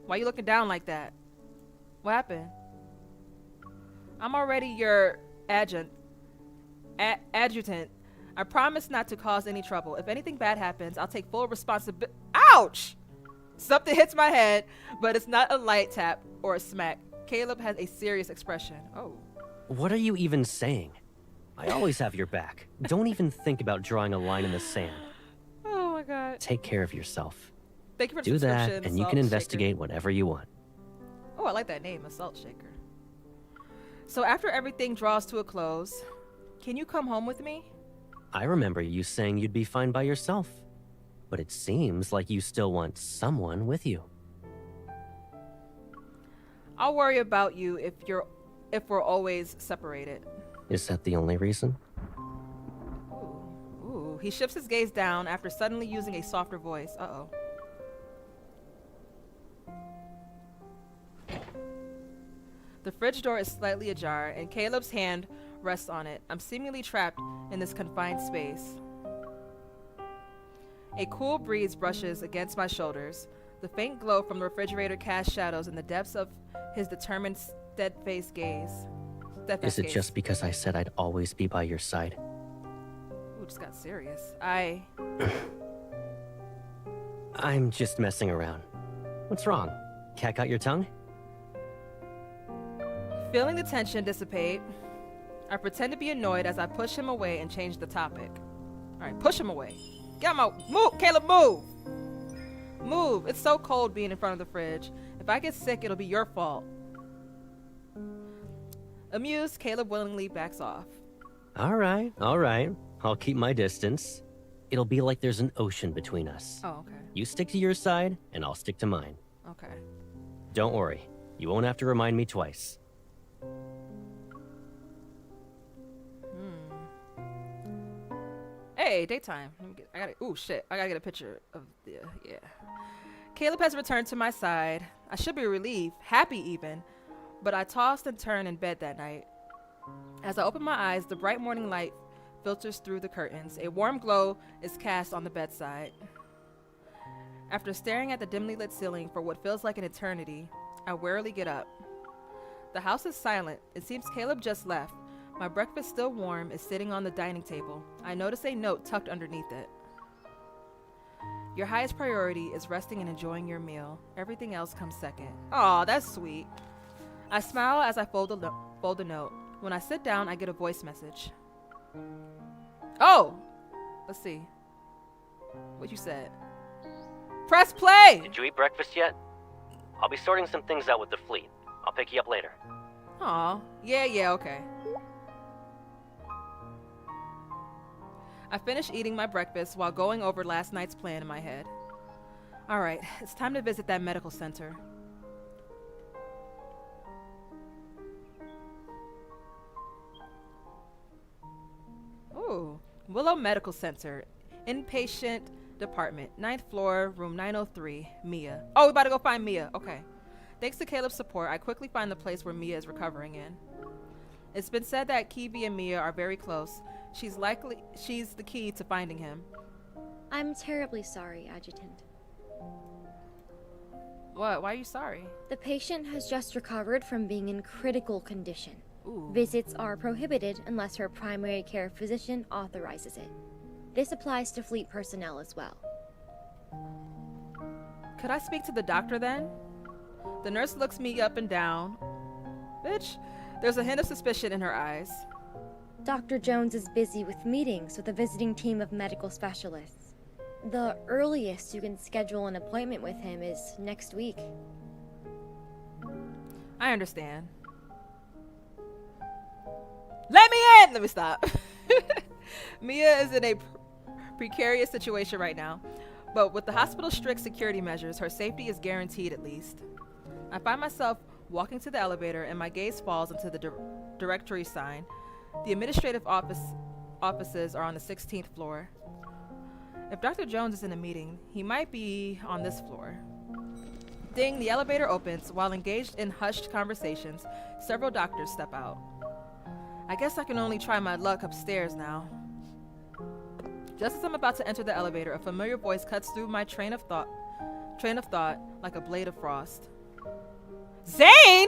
Why you looking down like that? What happened? I'm already your adjutant. I promise not to cause any trouble. If anything bad happens, I'll take full responsibility. Ouch! Something hits my head, but it's not a light tap or a smack. Caleb has a serious expression. Oh. What are you even saying? I always have your back. Don't even think about drawing a line in the sand. Oh my god. Take care of yourself. Thank you for the Do that, subscription, and you can investigate whatever you want. Oh, I like that name, Assault Shaker. So after everything draws to a close, can you come home with me? I remember you saying you'd be fine by yourself. But it seems like you still want someone with you. I'll worry about you if we're always separated. Is that the only reason? Ooh. He shifts his gaze down after suddenly using a softer voice. Uh-oh. The fridge door is slightly ajar, and Caleb's hand rests on it. I'm seemingly trapped in this confined space. A cool breeze brushes against my shoulders. The faint glow from the refrigerator casts shadows in the depths of his determined, steadfast gaze. Is it just because I said I'd always be by your side? Ooh, just got serious. I'm just messing around. What's wrong? Cat got your tongue? Feeling the tension dissipate, I pretend to be annoyed as I push him away and change the topic. Alright, push him away. Get him out. Move! Caleb, move! Move! It's so cold being in front of the fridge. If I get sick, it'll be your fault. Amused, Caleb willingly backs off. Alright. I'll keep my distance. it'll be like there's an ocean between us. Oh, okay. You stick to your side, and I'll stick to mine. Okay. Don't worry. You won't have to remind me twice. Hey, daytime. Ooh, shit. I gotta get a picture of the, yeah. Caleb has returned to my side. I should be relieved, happy even, but I tossed and turned in bed that night. As I open my eyes, the bright morning light filters through the curtains. A warm glow is cast on the bedside. After staring at the dimly lit ceiling for what feels like an eternity, I wearily get up. The house is silent. It seems Caleb just left. My breakfast, still warm, is sitting on the dining table. I notice a note tucked underneath it. Your highest priority is resting and enjoying your meal. Everything else comes second. Aw, that's sweet. I smile as I fold the note. When I sit down, I get a voice message. Oh! Let's see. What you said. Press play! Did you eat breakfast yet? I'll be sorting some things out with the fleet. I'll pick you up later. Aw. Yeah, okay. I finish eating my breakfast while going over last night's plan in my head. Alright, it's time to visit that medical center. Ooh, Willow Medical Center, inpatient department, 9th floor, room 903, Mia. Oh, we about to go find Mia, okay. Thanks to Caleb's support, I quickly find the place where Mia is recovering in. It's been said that Kevi and Mia are very close. She's the key to finding him. I'm terribly sorry, Adjutant. What? Why are you sorry? The patient has just recovered from being in critical condition. Ooh. Visits are prohibited unless her primary care physician authorizes it. This applies to fleet personnel as well. Could I speak to the doctor then? The nurse looks me up and down. Bitch, there's a hint of suspicion in her eyes. Dr. Jones is busy with meetings with a visiting team of medical specialists. The earliest you can schedule an appointment with him is next week. I understand. Let me in! Let me stop. Mia is in a precarious situation right now, but with the hospital's strict security measures, her safety is guaranteed at least. I find myself walking to the elevator and my gaze falls into the directory sign. The administrative offices are on the 16th floor. If Dr. Jones is in a meeting, he might be on this floor. Ding, the elevator opens. While engaged in hushed conversations, several doctors step out. I guess I can only try my luck upstairs now. Just as I'm about to enter the elevator, a familiar voice cuts through my train of thought like a blade of frost. Zayne!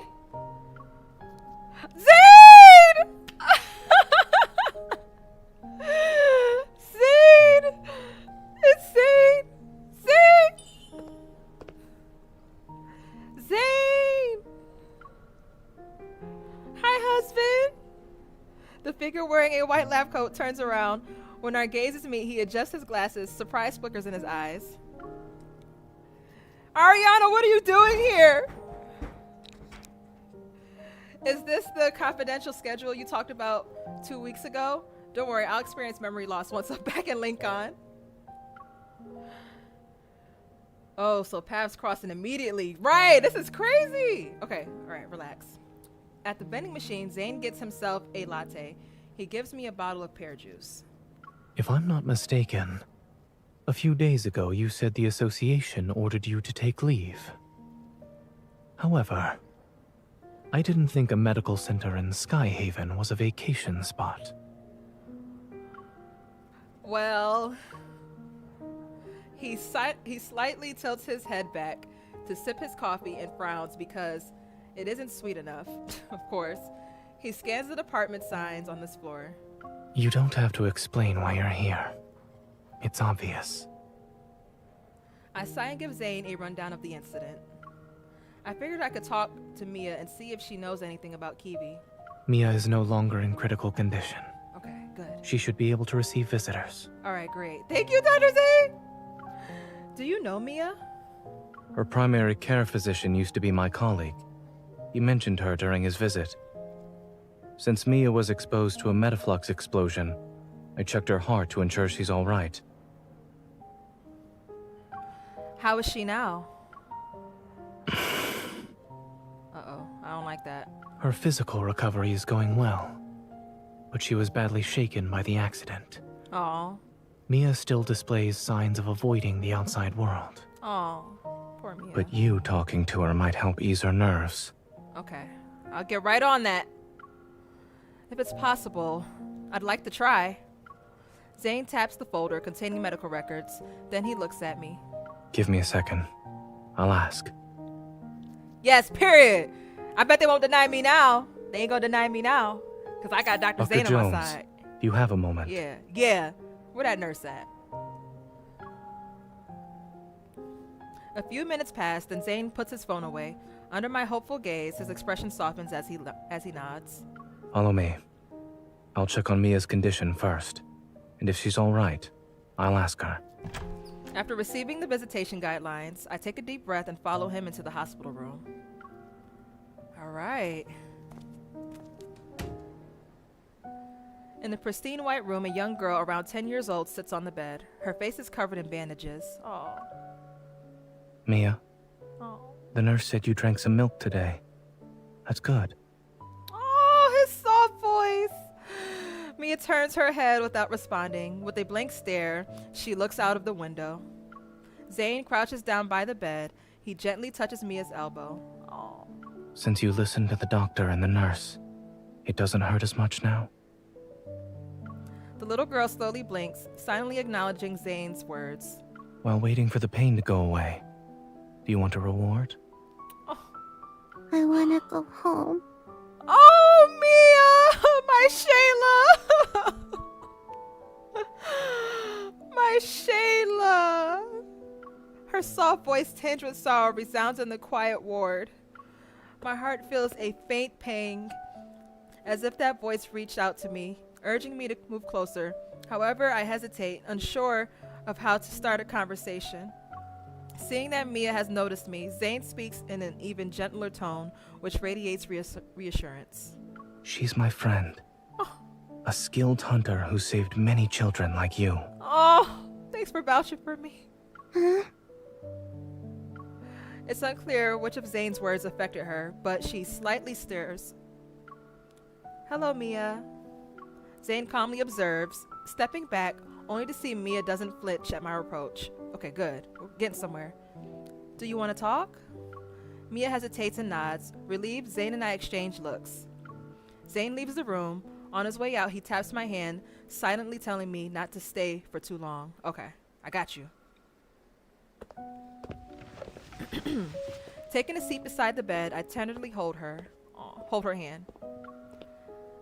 Zayne! Zayne! It's Zayne! Zayne! Zayne! Hi, husband! The figure wearing a white lab coat turns around. When our gazes meet, he adjusts his glasses, surprise flickers in his eyes. Ariana, what are you doing here? Is this the confidential schedule you talked about 2 weeks ago? Don't worry, I'll experience memory loss once I'm back in Lincoln. Oh, so paths crossing immediately. Right, this is crazy. Okay, all right, relax. At the vending machine, Zayne gets himself a latte. He gives me a bottle of pear juice. If I'm not mistaken, a few days ago you said the association ordered you to take leave. However, I didn't think a medical center in Sky Haven was a vacation spot. Well, he slightly tilts his head back to sip his coffee and frowns because it isn't sweet enough, of course. He scans the department signs on this floor. You don't have to explain why you're here. It's obvious. I sigh and give Zayne a rundown of the incident. I figured I could talk to Mia and see if she knows anything about Kevi. Mia is no longer in critical condition. Okay, good. She should be able to receive visitors. Alright, great. Thank you, Dr. Zayne! Do you know Mia? Her primary care physician used to be my colleague. He mentioned her during his visit. Since Mia was exposed to a metaflux explosion, I checked her heart to ensure she's all right. How is she now? Uh-oh, I don't like that. Her physical recovery is going well, but she was badly shaken by the accident. Oh. Mia still displays signs of avoiding the outside world. Oh, poor Mia. But you talking to her might help ease her nerves. Okay, I'll get right on that. If it's possible, I'd like to try. Zayne taps the folder containing medical records, then he looks at me. Give me a second. I'll ask. Yes, period. I bet they won't deny me now. They ain't gonna deny me now. Because I got Dr. Zayne on my side. You have a moment. Yeah. Where that nurse at? A few minutes pass, then Zayne puts his phone away. Under my hopeful gaze, his expression softens as he nods. Follow me. I'll check on Mia's condition first. And if she's all right, I'll ask her. After receiving the visitation guidelines, I take a deep breath and follow him into the hospital room. All right. In the pristine white room, a young girl around 10 years old sits on the bed. Her face is covered in bandages. Oh. Mia, Oh. the nurse said you drank some milk today. That's good. Oh, his soft voice. Mia turns her head without responding. With a blank stare, she looks out of the window. Zayne crouches down by the bed. He gently touches Mia's elbow. Oh. Since you listened to the doctor and the nurse, it doesn't hurt as much now? The little girl slowly blinks, silently acknowledging Zayne's words. While waiting for the pain to go away, do you want a reward? I wanna go home. Oh, Mia! My Shayla! My Shayla! Her soft voice tinged with sorrow resounds in the quiet ward. My heart feels a faint pang, as if that voice reached out to me, urging me to move closer. However, I hesitate, unsure of how to start a conversation. Seeing that Mia has noticed me, Zayne speaks in an even gentler tone, which radiates reassurance. She's my friend. A skilled hunter who saved many children like you. Oh, thanks for vouching for me. Huh? It's unclear which of Zayne's words affected her, but she slightly stirs. Hello, Mia. Zayne calmly observes, stepping back, only to see Mia doesn't flinch at my reproach. Okay, good. We're getting somewhere. Do you want to talk? Mia hesitates and nods. Relieved, Zayne and I exchange looks. Zayne leaves the room. On his way out, he taps my hand, silently telling me not to stay for too long. Okay, I got you. Taking a seat beside the bed, I tenderly hold her hand.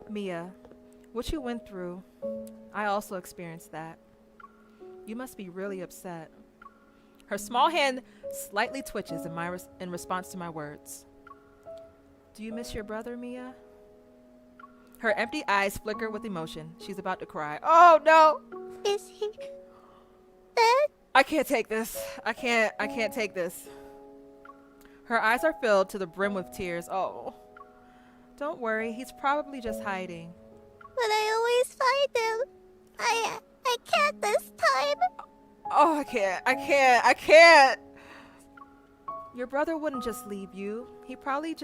Mia, what you went through, I also experienced that. You must be really upset. Her small hand slightly twitches in response to my words. Do you miss your brother, Mia? Her empty eyes flicker with emotion. She's about to cry. Oh no! Is he dead? I can't take this. I can't take this. Her eyes are filled to the brim with tears. Oh. Don't worry, he's probably just hiding. But I always find him. I can't this time. Oh, I can't. Your brother wouldn't just leave you. He probably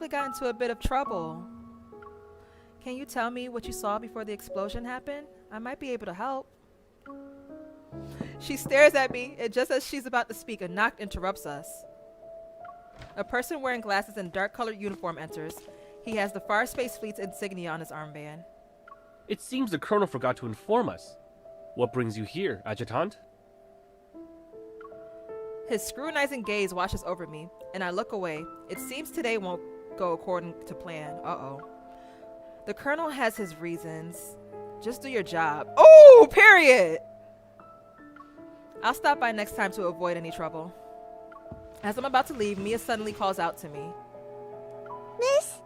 got into a bit of trouble. Can you tell me what you saw before the explosion happened? I might be able to help. She stares at me, and just as she's about to speak, a knock interrupts us. A person wearing glasses and dark-colored uniform enters. He has the Farspace Fleet's insignia on his armband. It seems the Colonel forgot to inform us. What brings you here, Adjutant? His scrutinizing gaze washes over me, and I look away. It seems today won't go according to plan. Uh-oh. The Colonel has his reasons. Just do your job. Oh, period! I'll stop by next time to avoid any trouble. As I'm about to leave, Mia suddenly calls out to me. Miss?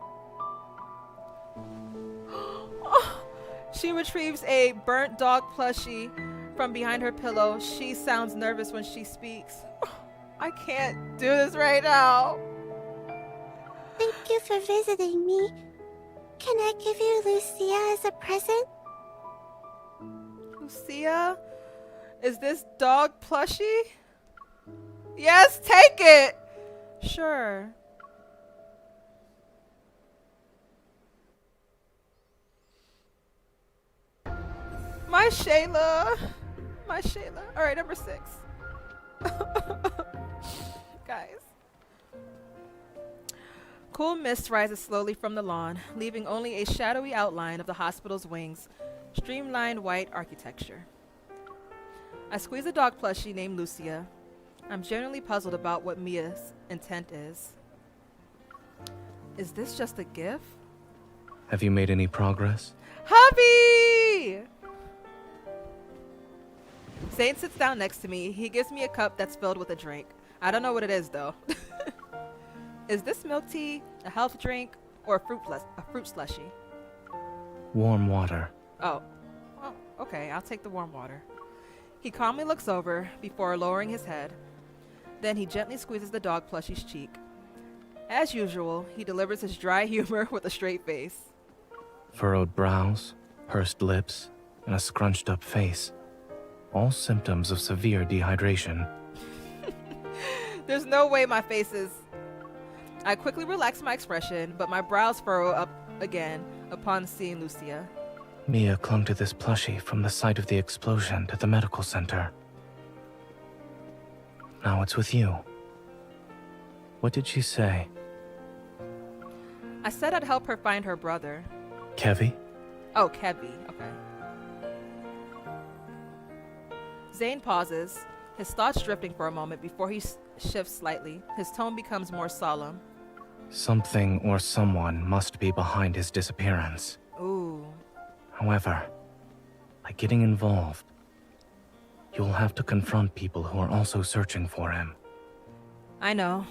She retrieves a burnt dog plushie from behind her pillow. She sounds nervous when she speaks. I can't do this right now. Thank you for visiting me. Can I give you Lucia as a present? Lucia? Is this dog plushie? Yes, take it. Sure. My Shayla. My Shayla. All right, number 6. Guys. Cool mist rises slowly from the lawn, leaving only a shadowy outline of the hospital's wings, streamlined white architecture. I squeeze a dog plushie named Lucia. I'm genuinely puzzled about what Mia's intent is. Is this just a gift? Have you made any progress? Hubby! Zayne sits down next to me. He gives me a cup that's filled with a drink. I don't know what it is, though. Is this milk tea, a health drink, or a fruit slushie? Warm water. Oh, okay. I'll take the warm water. He calmly looks over before lowering his head. Then he gently squeezes the dog plushie's cheek. As usual, he delivers his dry humor with a straight face. Furrowed brows, pursed lips, and a scrunched up face. All symptoms of severe dehydration. There's no way my face is... I quickly relax my expression, but my brows furrow up again upon seeing Lucia. Mia clung to this plushie from the site of the explosion to the medical center. Now it's with you. What did she say? I said I'd help her find her brother. Kevi? Oh, Kevi. Okay. Zayne pauses, his thoughts drifting for a moment before he shifts slightly. His tone becomes more solemn. Something or someone must be behind his disappearance. Ooh. However, by getting involved, you'll have to confront people who are also searching for him. I know.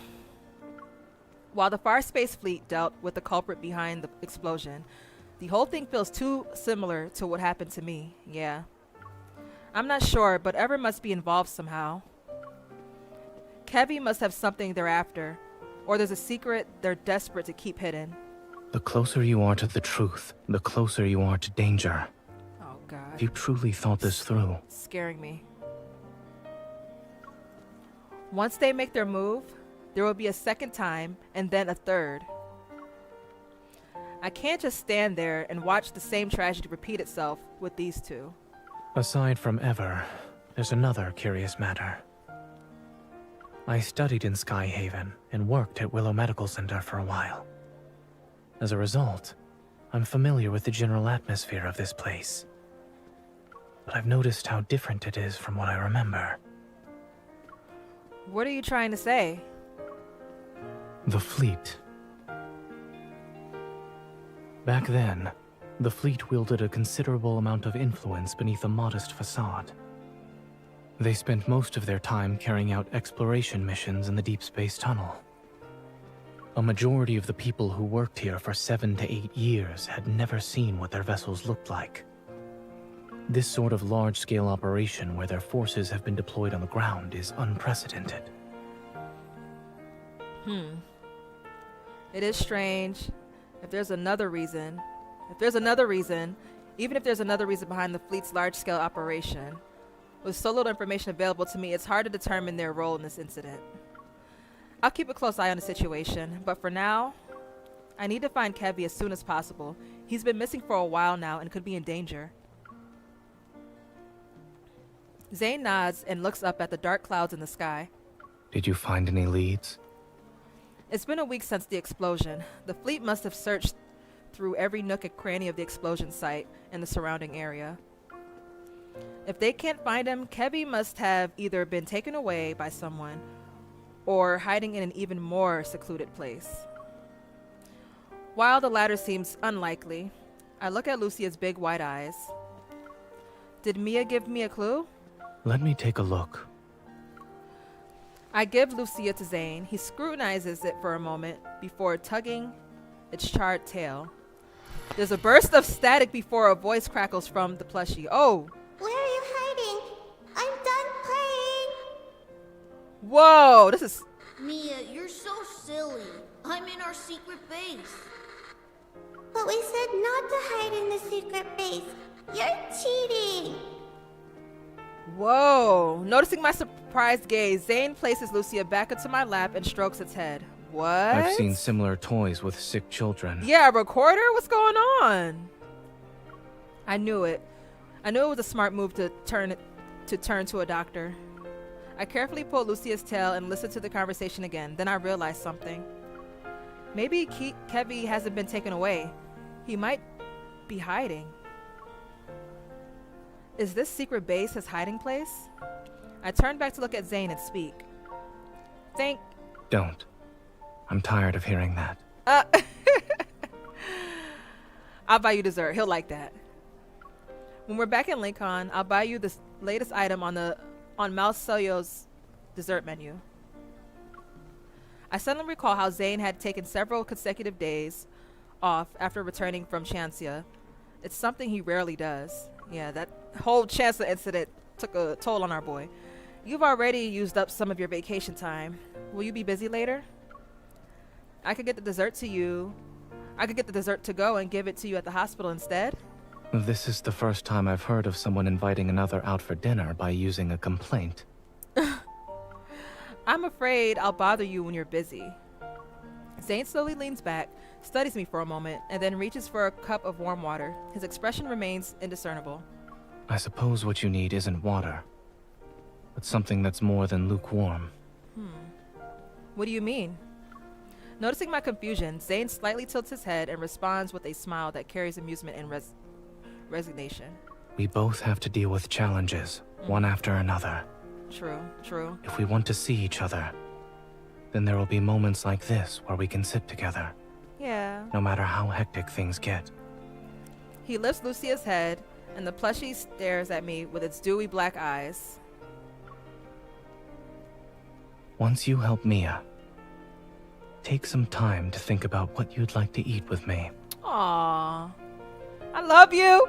While the Far Space Fleet dealt with the culprit behind the explosion, the whole thing feels too similar to what happened to me. Yeah. I'm not sure, but Ever must be involved somehow. Kevi must have something they're after, or there's a secret they're desperate to keep hidden. The closer you are to the truth, the closer you are to danger. Oh, God. Have you truly thought this through? Scaring me. Once they make their move, there will be a second time, and then a third. I can't just stand there and watch the same tragedy repeat itself with these two. Aside from Ever, there's another curious matter. I studied in Sky Haven and worked at Willow Medical Center for a while. As a result, I'm familiar with the general atmosphere of this place. But I've noticed how different it is from what I remember. What are you trying to say? The fleet. Back then, the fleet wielded a considerable amount of influence beneath a modest facade. They spent most of their time carrying out exploration missions in the Deepspace tunnel. A majority of the people who worked here for 7 to 8 years had never seen what their vessels looked like. This sort of large-scale operation where their forces have been deployed on the ground is unprecedented. It is strange. If there's another reason, even if there's another reason behind the fleet's large-scale operation, with so little information available to me, it's hard to determine their role in this incident. I'll keep a close eye on the situation, but for now, I need to find Kevi as soon as possible. He's been missing for a while now and could be in danger. Zayne nods and looks up at the dark clouds in the sky. Did you find any leads? It's been a week since the explosion. The fleet must have searched through every nook and cranny of the explosion site and the surrounding area. If they can't find him, Kevi must have either been taken away by someone or hiding in an even more secluded place. While the latter seems unlikely, I look at Lucia's big white eyes. Did Mia give me a clue? Let me take a look. I give Lucia to Zayne. He scrutinizes it for a moment before tugging its charred tail. There's a burst of static before a voice crackles from the plushie. Oh! Where are you hiding? I'm done playing! Whoa, this is... Mia, you're so silly. I'm in our secret base. But we said not to hide in the secret base. You're cheating! Whoa. Noticing my surprised gaze, Zayne places Lucia back into my lap and strokes its head. What? I've seen similar toys with sick children. Yeah, a recorder? What's going on? I knew it. I knew it was a smart move to turn to a doctor. I carefully pulled Lucia's tail and listened to the conversation again. Then I realized something. Maybe Kevi hasn't been taken away. He might be hiding. Is this secret base his hiding place? I turned back to look at Zayne and speak. Don't. I'm tired of hearing that. I'll buy you dessert. He'll like that. When we're back in Lincoln, I'll buy you the latest item on Malcelio's dessert menu. I suddenly recall how Zayne had taken several consecutive days off after returning from Chancia. It's something he rarely does. Yeah, that whole Chancia incident took a toll on our boy. You've already used up some of your vacation time. Will you be busy later? I could get the dessert to you. I could get the dessert to go and give it to you at the hospital instead. This is the first time I've heard of someone inviting another out for dinner by using a complaint. I'm afraid I'll bother you when you're busy. Zayne slowly leans back, studies me for a moment, and then reaches for a cup of warm water. His expression remains indiscernible. I suppose what you need isn't water, but something that's more than lukewarm. What do you mean? Noticing my confusion, Zayne slightly tilts his head and responds with a smile that carries amusement and resignation. We both have to deal with challenges, one after another. True. If we want to see each other, then there will be moments like this where we can sit together. Yeah. No matter how hectic things get. He lifts Lucia's head, and the plushie stares at me with its dewy black eyes. Once you help Mia, take some time to think about what you'd like to eat with me. Aww. I love you!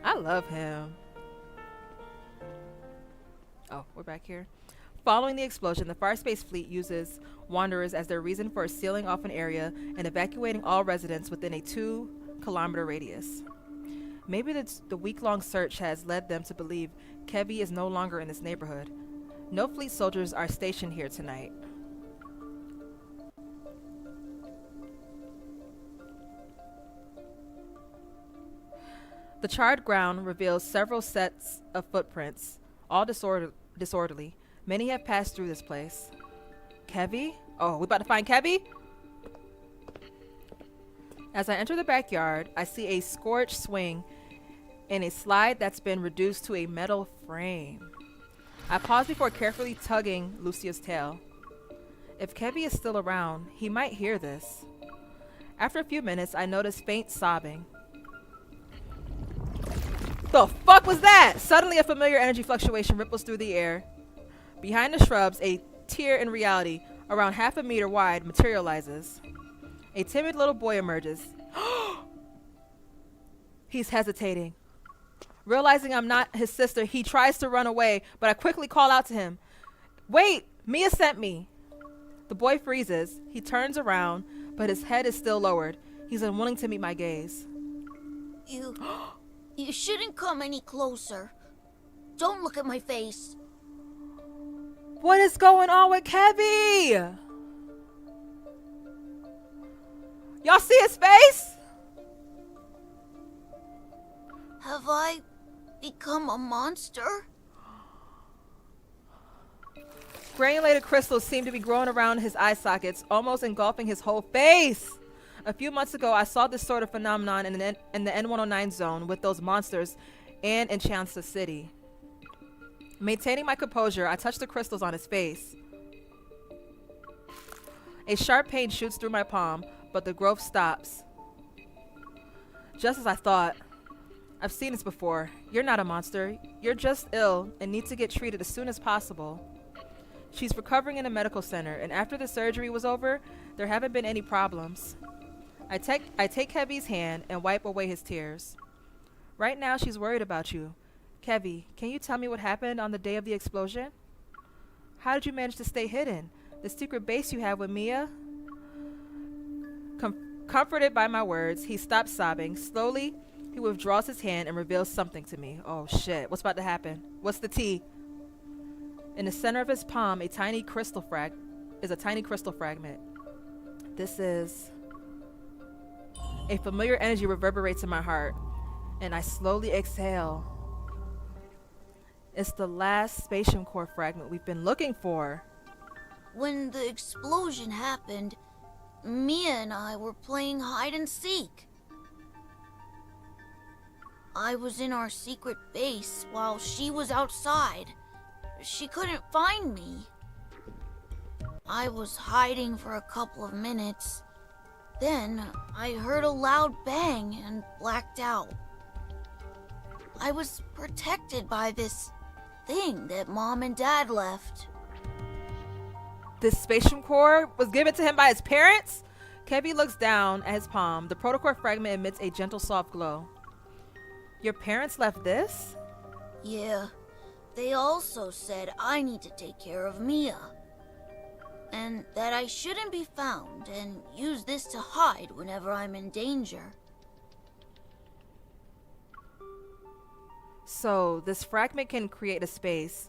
I love him. Oh, we're back here. Following the explosion, the Farspace fleet uses wanderers as their reason for sealing off an area and evacuating all residents within a 2-kilometer radius. Maybe the week-long search has led them to believe Kevi is no longer in this neighborhood. No fleet soldiers are stationed here tonight. The charred ground reveals several sets of footprints, all disorderly. Many have passed through this place. Kevi? Oh, we about to find Kevi? As I enter the backyard, I see a scorched swing and a slide that's been reduced to a metal frame. I pause before carefully tugging Lucia's tail. If Kevi is still around, he might hear this. After a few minutes, I notice faint sobbing. The fuck was that? Suddenly a familiar energy fluctuation ripples through the air. Behind the shrubs, a tear in reality, around half a meter wide, materializes. A timid little boy emerges. He's hesitating. Realizing I'm not his sister, he tries to run away, but I quickly call out to him. Wait, Mia sent me. The boy freezes. He turns around, but his head is still lowered. He's unwilling to meet my gaze. You shouldn't come any closer. Don't look at my face. What is going on with Kevi? Y'all see his face? Have I become a monster? Granulated crystals seem to be growing around his eye sockets, almost engulfing his whole face. A few months ago, I saw this sort of phenomenon in the N109 zone with those monsters and in Chancia City. Maintaining my composure, I touch the crystals on his face. A sharp pain shoots through my palm, but the growth stops. Just as I thought. I've seen this before. You're not a monster. You're just ill and need to get treated as soon as possible. She's recovering in a medical center, and after the surgery was over, there haven't been any problems. I take Kevi's hand and wipe away his tears. Right now, she's worried about you. Kevi, can you tell me what happened on the day of the explosion? How did you manage to stay hidden? The secret base you have with Mia? Comforted by my words, he stops sobbing. Slowly, He withdraws his hand and reveals something to me. Oh shit, what's about to happen? What's the tea? In the center of his palm, a tiny crystal fragment. This is... A familiar energy reverberates in my heart, and I slowly exhale. It's the last spatium core fragment we've been looking for. When the explosion happened, Mia and I were playing hide and seek. I was in our secret base while she was outside. She couldn't find me. I was hiding for a couple of minutes. Then I heard a loud bang and blacked out. I was protected by this thing that Mom and Dad left. This spatium core was given to him by his parents? Kevi looks down at his palm. The protocore fragment emits a gentle soft glow. Your parents left this? Yeah. They also said I need to take care of Mia. And that I shouldn't be found and use this to hide whenever I'm in danger. So, this fragment can create a space.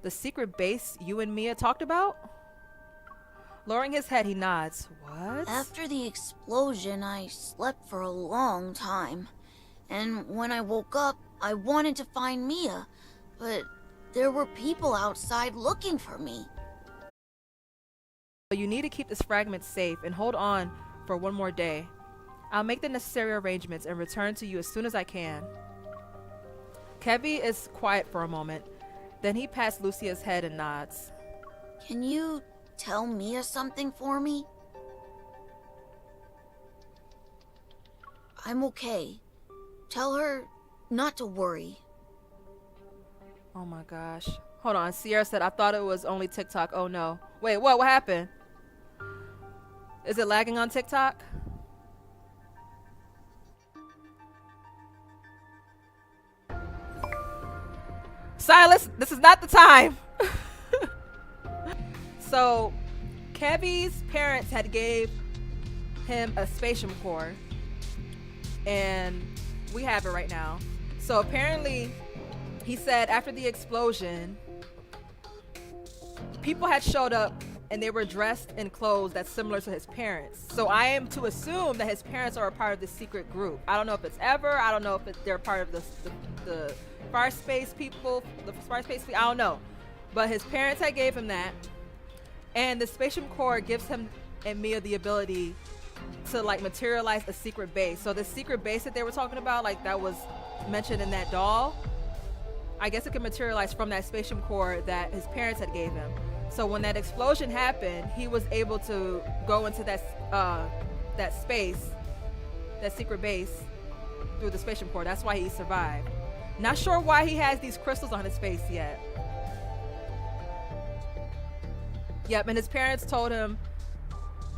The secret base you and Mia talked about? Lowering his head, he nods. What? After the explosion, I slept for a long time. And when I woke up, I wanted to find Mia, but there were people outside looking for me. You need to keep this fragment safe and hold on for one more day. I'll make the necessary arrangements and return to you as soon as I can. Kevi is quiet for a moment. Then he pats Lucia's head and nods. Can you tell Mia something for me? I'm okay. Tell her not to worry. Oh my gosh. Hold on. Sierra said, I thought it was only TikTok. Oh no. Wait, what? What happened? Is it lagging on TikTok? Silas, this is not the time. So, Kevi's parents had gave him a spatium core, and we have it right now. So apparently, he said after the explosion, people had showed up and they were dressed in clothes that's similar to his parents. So I am to assume that his parents are a part of this secret group. I don't know if it's Ever. I don't know if they're part of the far space people. The far space people. I don't know. But his parents had gave him that. And the spatium core gives him and Mia the ability to like materialize a secret base. So the secret base that they were talking about, like that was mentioned in that doll, I guess it can materialize from that spatium core that his parents had gave him. So when that explosion happened, he was able to go into that space, that secret base, through the spatium core. That's why he survived. Not sure why he has these crystals on his face yet. Yep, and his parents told him,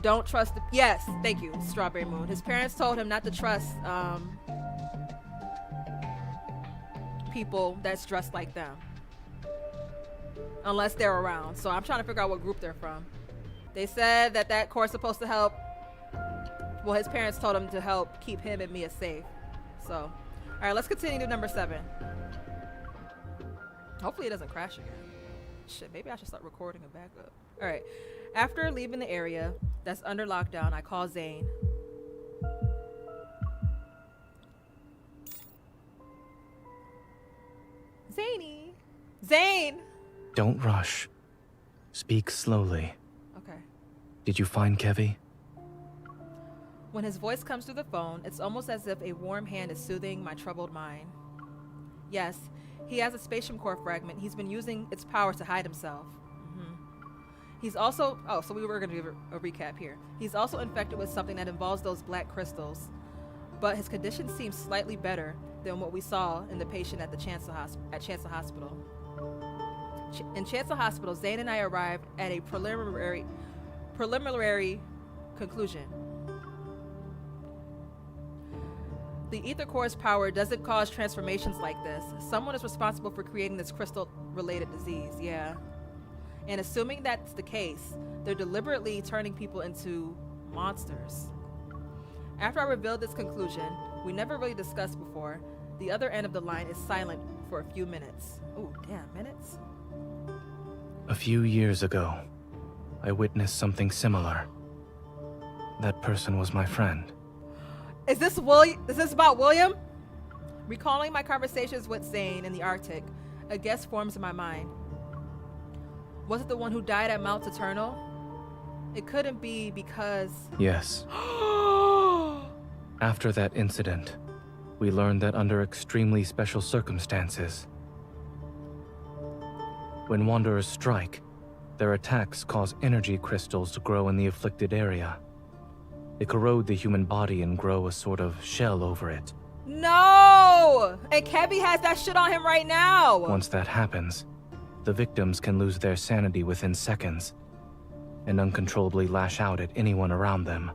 don't trust the... Yes, thank you, Strawberry Moon. His parents told him not to trust people that's dressed like them. Unless they're around. So I'm trying to figure out what group they're from. They said that core is supposed to help... Well, his parents told him to help keep him and Mia safe. So, alright, let's continue to number 7. Hopefully it doesn't crash again. Shit, maybe I should start recording a backup. Alright, after leaving the area that's under lockdown, I call Zayne. Zayne! Don't rush. Speak slowly. Okay. Did you find Kevi? When his voice comes through the phone, it's almost as if a warm hand is soothing my troubled mind. Yes, he has a spatium core fragment. He's been using its power to hide himself. He's also... Oh, so we were going to give a recap here. He's also infected with something that involves those black crystals. But his condition seems slightly better than what we saw in the patient at the Chancellor Hospital. In Chancellor Hospital, Zayne and I arrived at a preliminary conclusion. The ether core's power doesn't cause transformations like this. Someone is responsible for creating this crystal-related disease, yeah. And assuming that's the case, they're deliberately turning people into monsters. After I revealed this conclusion, we never really discussed before. The other end of the line is silent for a few minutes. Ooh, damn, minutes? A few years ago, I witnessed something similar. That person was my friend. Is this about William? Recalling my conversations with Zayne in the Arctic, a guess forms in my mind. Was it the one who died at Mount Eternal? It couldn't be because... Yes. After that incident, we learned that under extremely special circumstances, when Wanderers strike, their attacks cause energy crystals to grow in the afflicted area. They corrode the human body and grow a sort of shell over it. No! And Kevi has that shit on him right now! Once that happens, the victims can lose their sanity within seconds and uncontrollably lash out at anyone around them.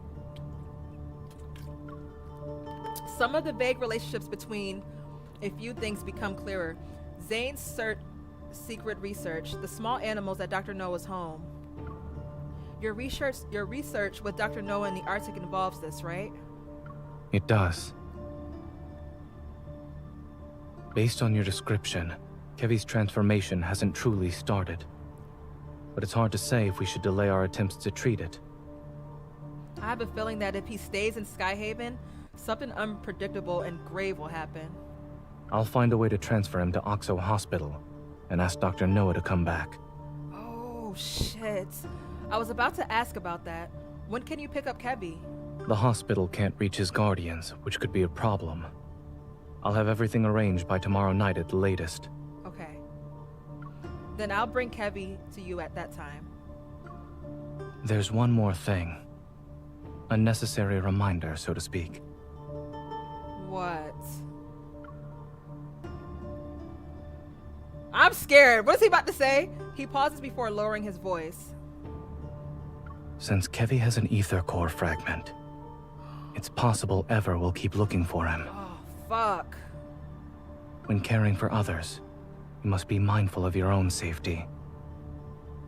Some of the vague relationships between a few things become clearer. Zayne's secret research, the small animals at Dr. Noah's home. Your research with Dr. Noah in the Arctic involves this, right? It does. Based on your description, Kevi's transformation hasn't truly started. But it's hard to say if we should delay our attempts to treat it. I have a feeling that if he stays in Sky Haven, something unpredictable and grave will happen. I'll find a way to transfer him to Oxo Hospital and ask Dr. Noah to come back. Oh, shit. I was about to ask about that. When can you pick up Kevi? The hospital can't reach his guardians, which could be a problem. I'll have everything arranged by tomorrow night at the latest. Okay. Then I'll bring Kevi to you at that time. There's one more thing. A necessary reminder, so to speak. What? I'm scared. What is he about to say? He pauses before lowering his voice. Since Kevi has an ether core fragment, it's possible Ever will keep looking for him. Oh, fuck. When caring for others, you must be mindful of your own safety.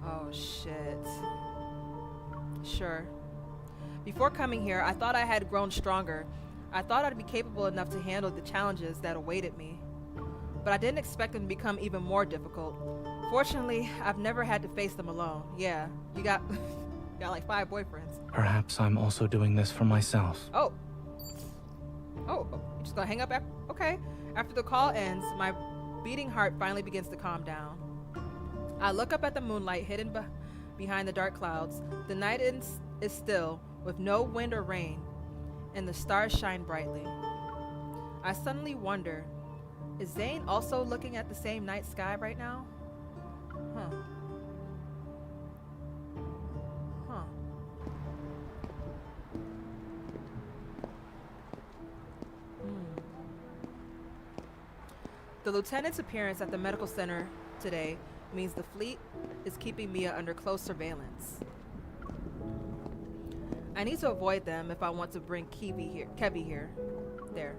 Oh, shit. Sure. Before coming here, I thought I had grown stronger. I thought I'd be capable enough to handle the challenges that awaited me. But I didn't expect them to become even more difficult. Fortunately, I've never had to face them alone. Yeah, you got like 5 boyfriends. Perhaps I'm also doing this for myself. Oh, you're just gonna hang up after? Okay. After the call ends, my beating heart finally begins to calm down. I look up at the moonlight hidden behind the dark clouds. The night is still, with no wind or rain, and the stars shine brightly. I suddenly wonder, is Zayne also looking at the same night sky right now? Huh. The lieutenant's appearance at the medical center today means the fleet is keeping Mia under close surveillance. I need to avoid them if I want to bring Kevi here. There.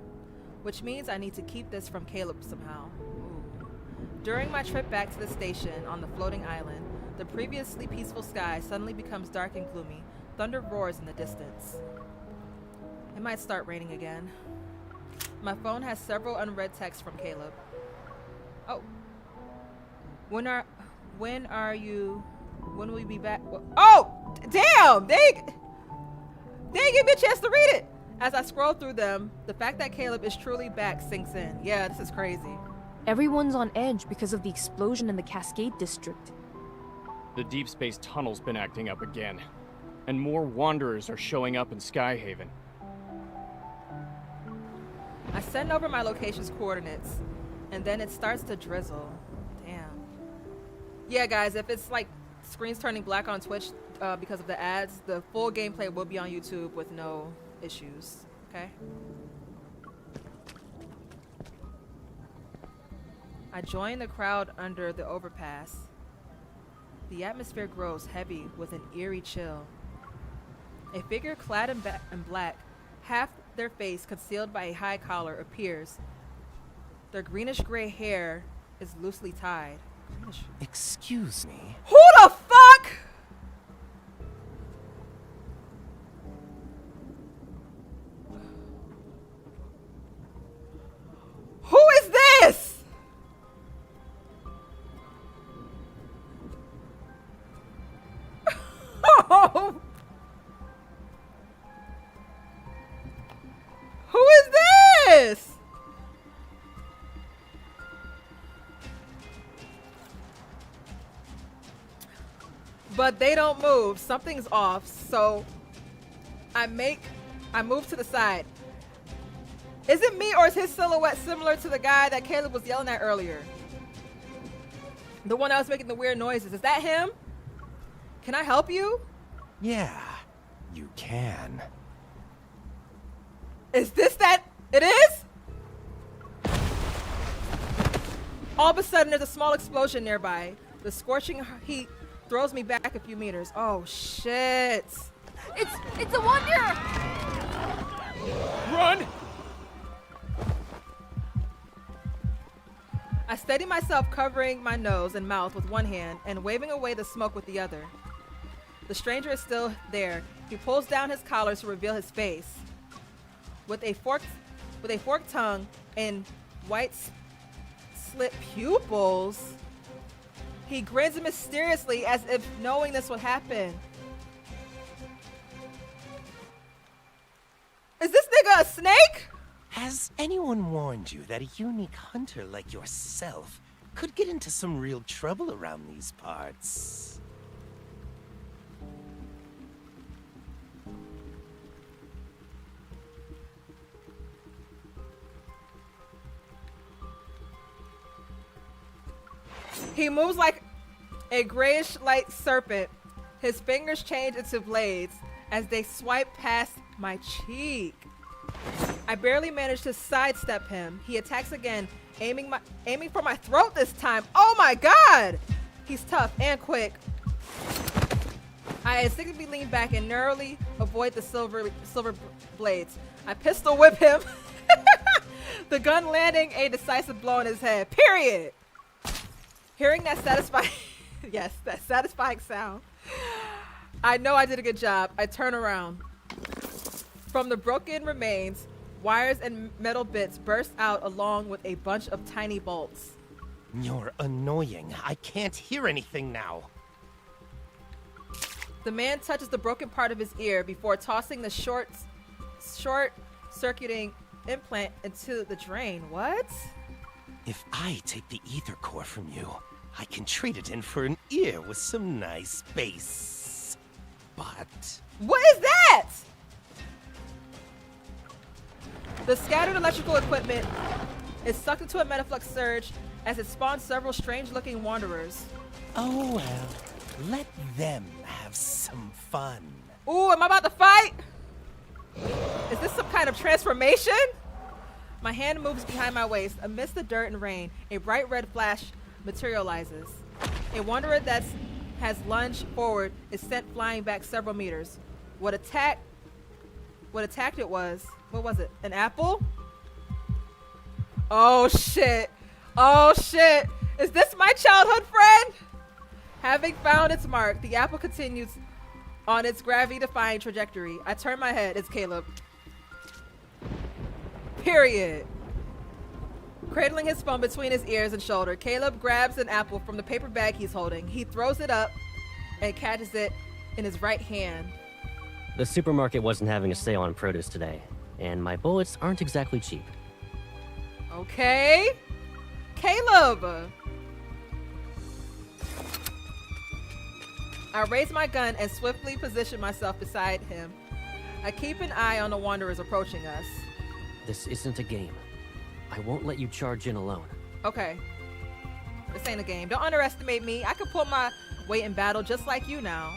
Which means I need to keep this from Caleb somehow. Ooh. During my trip back to the station on the floating island, the previously peaceful sky suddenly becomes dark and gloomy. Thunder roars in the distance. It might start raining again. My phone has several unread texts from Caleb. Oh. When will we be back? Oh! Damn! They didn't give me a chance to read it! As I scroll through them, the fact that Caleb is truly back sinks in. Yeah, this is crazy. Everyone's on edge because of the explosion in the Cascade District. The Deepspace tunnel's been acting up again, and more Wanderers are showing up in Sky Haven. I send over my location's coordinates, and then it starts to drizzle. Damn. Yeah, guys, if it's like screens turning black on Twitch because of the ads, the full gameplay will be on YouTube with no issues, okay? I join the crowd under the overpass. The atmosphere grows heavy with an eerie chill. A figure clad in black, half their face concealed by a high collar, appears. Their greenish-gray hair is loosely tied. Excuse me? Who the fuck? but they don't move. Something's off. So I move to the side. Is it me or is his silhouette similar to the guy that Caleb was yelling at earlier? The one that was making the weird noises. Is that him? Can I help you? Yeah, you can. Is this that? It is? All of a sudden, there's a small explosion nearby. The scorching heat throws me back a few meters. Oh, shit. It's a wonder! Run! I steady myself, covering my nose and mouth with one hand and waving away the smoke with the other. The stranger is still there. He pulls down his collar to reveal his face. With a forked tongue and white slit pupils, he grins mysteriously as if knowing this would happen. Is this nigga a snake? Has anyone warned you that a unique hunter like yourself could get into some real trouble around these parts? He moves like a grayish light serpent. His fingers change into blades as they swipe past my cheek. I barely manage to sidestep him. He attacks again, aiming for my throat this time. Oh my god! He's tough and quick. I instinctively lean back and narrowly avoid the silver blades. I pistol whip him, the gun landing a decisive blow in his head. Period. Hearing that satisfying, yes, that satisfying sound, I know I did a good job. I turn around. From the broken remains, wires and metal bits burst out along with a bunch of tiny bolts. You're annoying. I can't hear anything now. The man touches the broken part of his ear before tossing the short circuiting implant into the drain. What? If I take the ether core from you, I can trade it in for an ear with some nice bass. But... What is that? The scattered electrical equipment is sucked into a metaflux surge as it spawns several strange-looking wanderers. Oh well, let them have some fun. Ooh, am I about to fight? Is this some kind of transformation? My hand moves behind my waist. Amidst the dirt and rain, a bright red flash materializes. A wanderer that has lunged forward is sent flying back several meters. What attacked it was, what was it? An apple? Oh shit. Oh shit. Is this my childhood friend? Having found its mark, the apple continues on its gravity-defying trajectory. I turn my head. It's Caleb. Period. Cradling his phone between his ears and shoulder, Caleb grabs an apple from the paper bag he's holding. He throws it up and catches it in his right hand. The supermarket wasn't having a sale on produce today, and my bullets aren't exactly cheap. Okay. Caleb! I raise my gun and swiftly position myself beside him. I keep an eye on the wanderers approaching us. This isn't a game. I won't let you charge in alone. Okay. This ain't a game. Don't underestimate me. I can pull my weight in battle just like you now.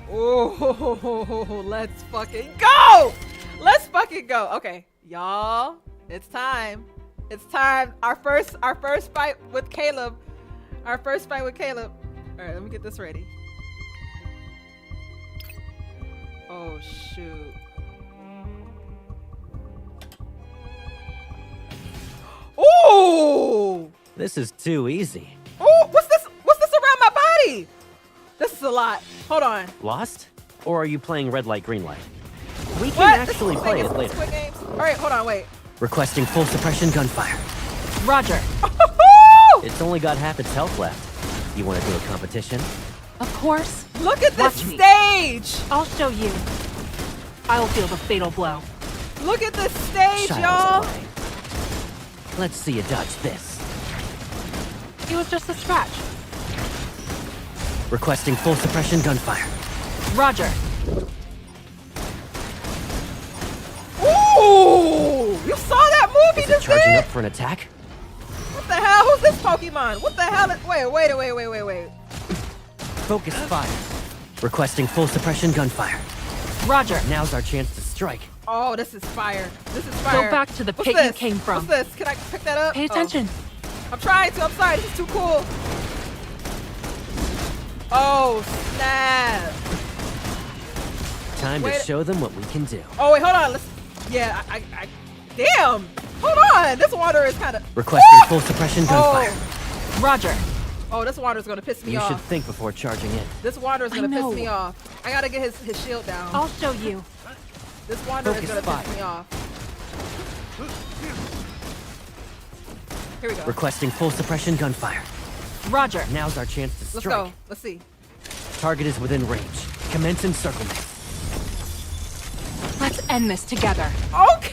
Oh, let's fucking go! Let's fucking go. Okay, y'all, it's time. It's time. Our first fight with Caleb. Our first fight with Caleb. All right, let me get this ready. Oh shoot. Ooh! This is too easy. Ooh, what's this around my body? This is a lot. Hold on. Lost? Or are you playing red light, green light? We can actually play it later. All right, hold on, wait. Requesting full suppression gunfire. Roger. It's only got half its health left. You want to do a competition? Of course. Look at this Watch me. stage. I'll show you. I'll feel the fatal blow. Look at this stage, Child's y'all. play. Let's see you dodge this. It was just a scratch. Requesting full suppression gunfire. Roger. Ooh! You saw that movie Is it just charging did? up for an attack? What the hell? Who's this Pokemon? What the hell? Wait. Focus fire. Requesting full suppression gunfire. Roger. Now's our chance to strike. Oh, this is fire. This is fire. Go back to the What's pit this? you came from. What's this? Can I pick that up? Pay attention. Oh. I'm trying to. I'm sorry. This is too cool. Oh, snap. Time to show them what we can do. Oh, wait, hold on. Yeah, damn. Hold on. This water is kind of... Requesting full suppression gunfire. Roger. Oh, this water is going to piss me You off. should think before charging in. This water is going to piss me off. I got to get his shield down. I'll show you. This water Focus is going to fire. piss me off. Here we go. Requesting full suppression gunfire. Roger. Now's our chance to Let's strike. go. Let's see. Target is within range. Commence encirclement. Let's end this together. Okay.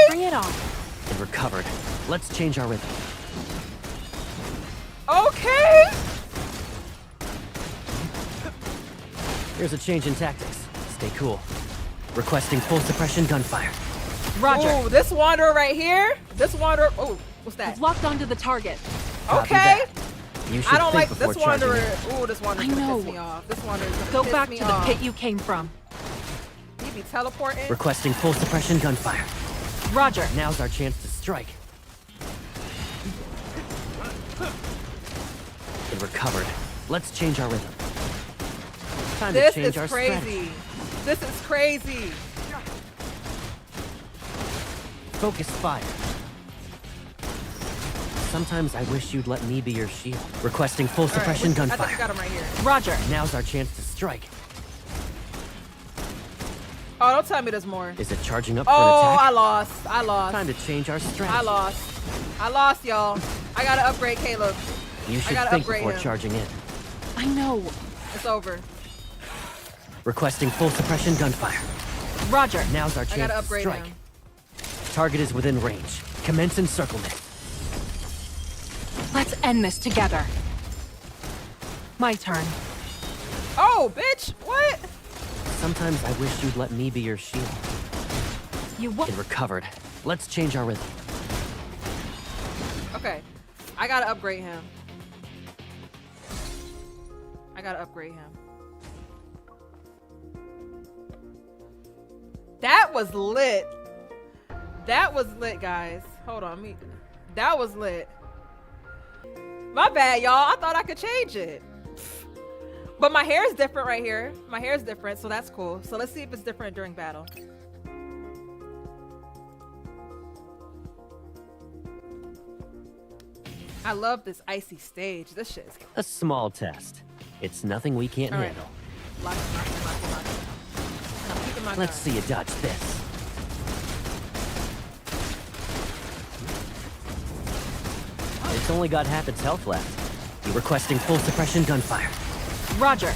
Bring it on. It recovered. Let's change our rhythm. Okay. Here's a change in tactics. Stay cool. Requesting full suppression gunfire. Roger. Ooh, this water right here. This water. Oh, what's that? I've locked onto the target. Copy Okay. that. You should I don't think like before this charging wanderer. in. Ooh, this wanderer's I gonna know. piss me off. This wanderer's gonna Go piss back me to the off. pit you came from. You be teleporting. Requesting full suppression gunfire. Roger. Now's our chance to strike. It recovered. Let's change our rhythm. Time This to change is our crazy. strategy. This is crazy. Focus fire. Sometimes I wish you'd let me be your shield. Requesting full suppression I think gunfire. I got him right here. Roger. Now's our chance to strike. Oh, don't tell me there's more. Is it charging up for an Oh, attack? I lost. I lost. Time to change our strategy. I lost, y'all. I gotta upgrade Caleb. You I should gotta think upgrade before him. charging in. I know. It's over. Requesting full suppression gunfire. Roger. Now's our I chance gotta to upgrade strike. him. Target is within range. Commence encirclement. Let's end this together. My turn. Oh, bitch! What? Sometimes I wish you'd let me be your shield. You what? It recovered. Let's change our rhythm. Okay. I gotta upgrade him. That was lit. That was lit, guys. Hold on, that was lit. My bad, y'all. I thought I could change it. But my hair is different right here. My hair is different, so that's cool. So let's see if it's different during battle. I love this icy stage. This shit is... A small test. It's nothing we can't All right. handle. Lock it. I'm keeping my Let's guard. see you dodge this. It's only got half its health left. You requesting full suppression gunfire. Roger.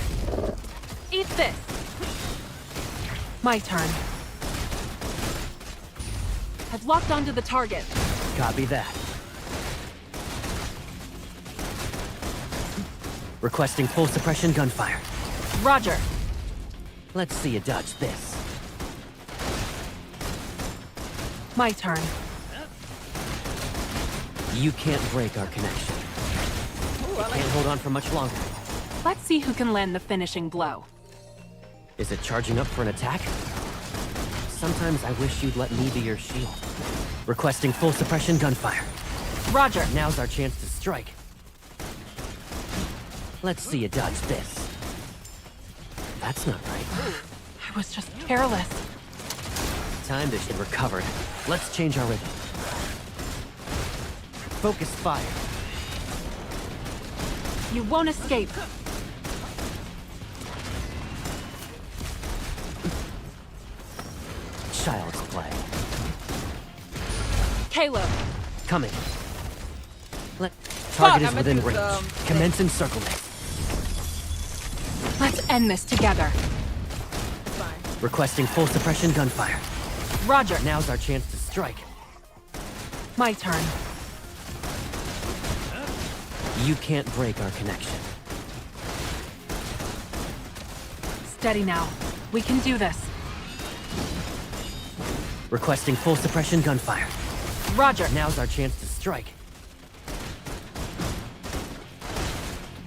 Eat this. My turn. I've locked onto the target. Copy that. Requesting full suppression gunfire. Roger. Let's see you dodge this. My turn. You can't break our connection. Ooh, I like Can't hold on for much longer. Let's see who can land the finishing blow. Is it charging up for an attack? Sometimes I wish you'd let me be your shield. Requesting full suppression gunfire. Roger. Now's our chance to strike. Let's see you dodge this. That's not right. I was just careless. Time to get recovered. Let's change our rhythm. Focus fire. You won't escape. Child's play. Caleb. Coming. Target I is meant within to use, range. Commence encirclement. Let's end this together. Fine. Requesting full suppression gunfire. Roger. Now's our chance to strike. My turn. You can't break our connection. Steady now. We can do this. Requesting full suppression gunfire. Roger. Now's our chance to strike.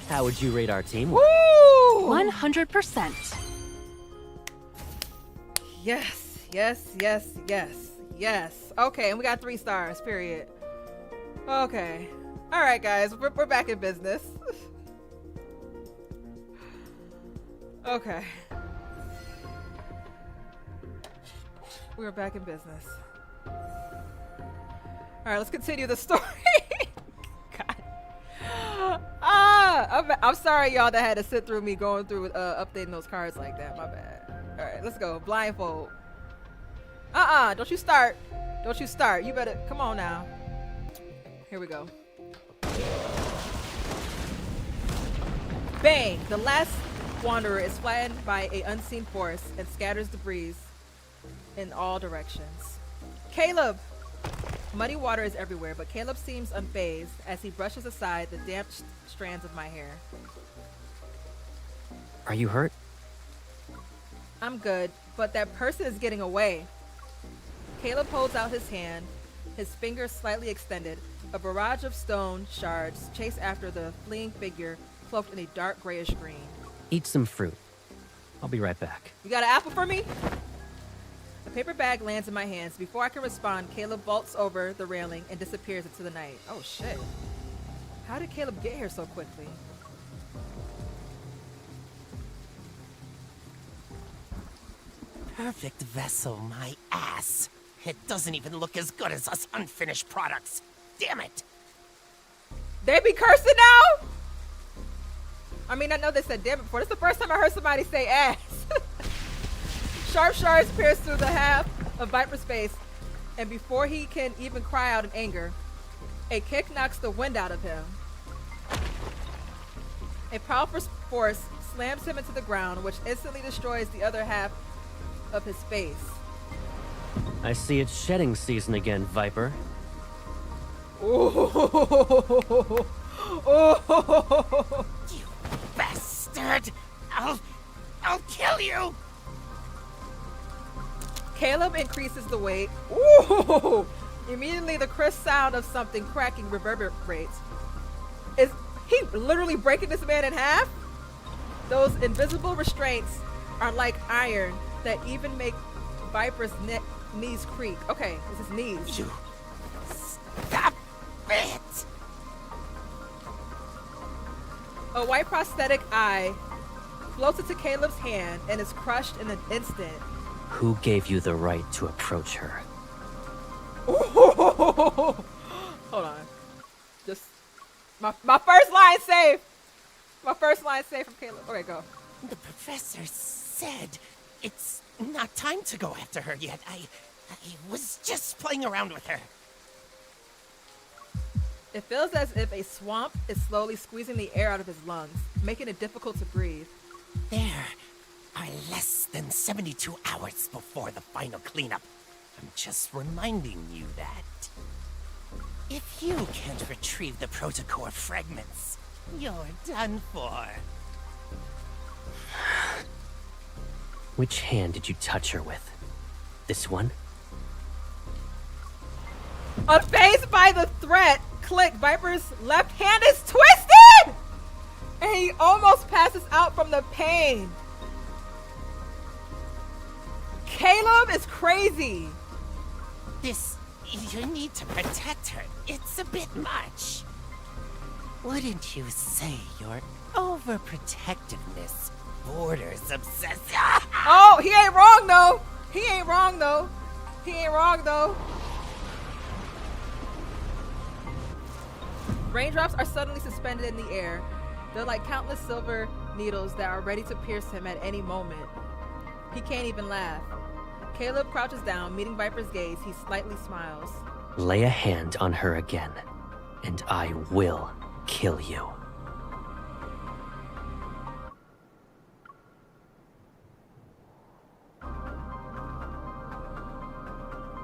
How would you rate our team? Woo! 100%. Yes, yes, yes, yes, yes. Okay, and we got 3 stars, period. Okay. All right, guys, we're back in business. Okay. We're back in business. All right, let's continue the story. God. I'm sorry, y'all, that had to sit through me going through updating those cards like that. My bad. All right, let's go. Blindfold. Don't you start. Don't you start. You better come on now. Here we go. Bang! The last wanderer is flattened by an unseen force and scatters debris in all directions. Caleb! Muddy water is everywhere, but Caleb seems unfazed as he brushes aside the damp strands of my hair. Are you hurt? I'm good, but that person is getting away. Caleb holds out his hand, his fingers slightly extended. A barrage of stone shards chase after the fleeing figure, cloaked in a dark grayish green. Eat some fruit. I'll be right back. You got an apple for me? A paper bag lands in my hands. Before I can respond, Caleb vaults over the railing and disappears into the night. Oh shit. How did Caleb get here so quickly? Perfect vessel, my ass. It doesn't even look as good as us unfinished products. Damn it! They be cursing now? I mean, I know they said damn it before. This is the first time I heard somebody say ass. Sharp shards pierce through the half of Viper's face, and before he can even cry out in anger, a kick knocks the wind out of him. A powerful force slams him into the ground, which instantly destroys the other half of his face. I see it's shedding season again, Viper. Oh, oh. You bastard! I'll kill you! Caleb increases the weight. Ooh! Immediately, the crisp sound of something cracking reverberates. Is he literally breaking this man in half? Those invisible restraints are like iron that even make Viper's knees creak. Okay, this is knees. You stop it! A white prosthetic eye floats into Caleb's hand and is crushed in an instant. Who gave you the right to approach her? Hold on. Just my first line saved. My first line saved from Caleb. Okay, go. The professor said it's not time to go after her yet. I was just playing around with her. It feels as if a swamp is slowly squeezing the air out of his lungs, making it difficult to breathe. There are less than 72 hours before the final cleanup. I'm just reminding you that. If you can't retrieve the protocore fragments, you're done for. Which hand did you touch her with? This one? Unfazed by the threat, click. Viper's left hand is twisted! And he almost passes out from the pain. Caleb is crazy. You need to protect her. It's a bit much. Wouldn't you say your overprotectiveness borders obsession? Oh, he ain't wrong though. He ain't wrong though. He ain't wrong though. Raindrops are suddenly suspended in the air. They're like countless silver needles that are ready to pierce him at any moment. He can't even laugh. Caleb crouches down, meeting Viper's gaze. He slightly smiles. Lay a hand on her again, and I will kill you.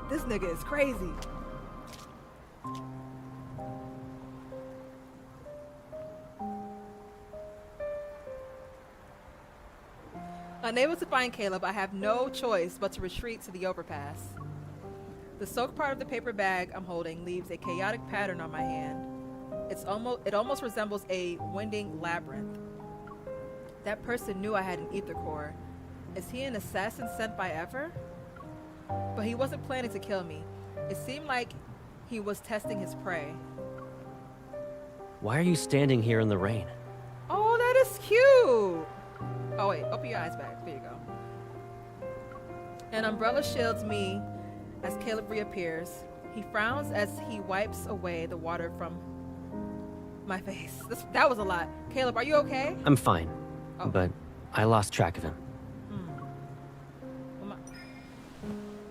This nigga is crazy. Unable to find Caleb, I have no choice but to retreat to the overpass. The soaked part of the paper bag I'm holding leaves a chaotic pattern on my hand. It almost resembles a winding labyrinth. That person knew I had an ether core. Is he an assassin sent by Ever? But he wasn't planning to kill me. It seemed like he was testing his prey. Why are you standing here in the rain? Oh, that is cute! Oh wait, open your eyes back. There you go. An umbrella shields me as Caleb reappears. He frowns as he wipes away the water from my face. That was a lot. Caleb, are you okay? I'm fine, but I lost track of him.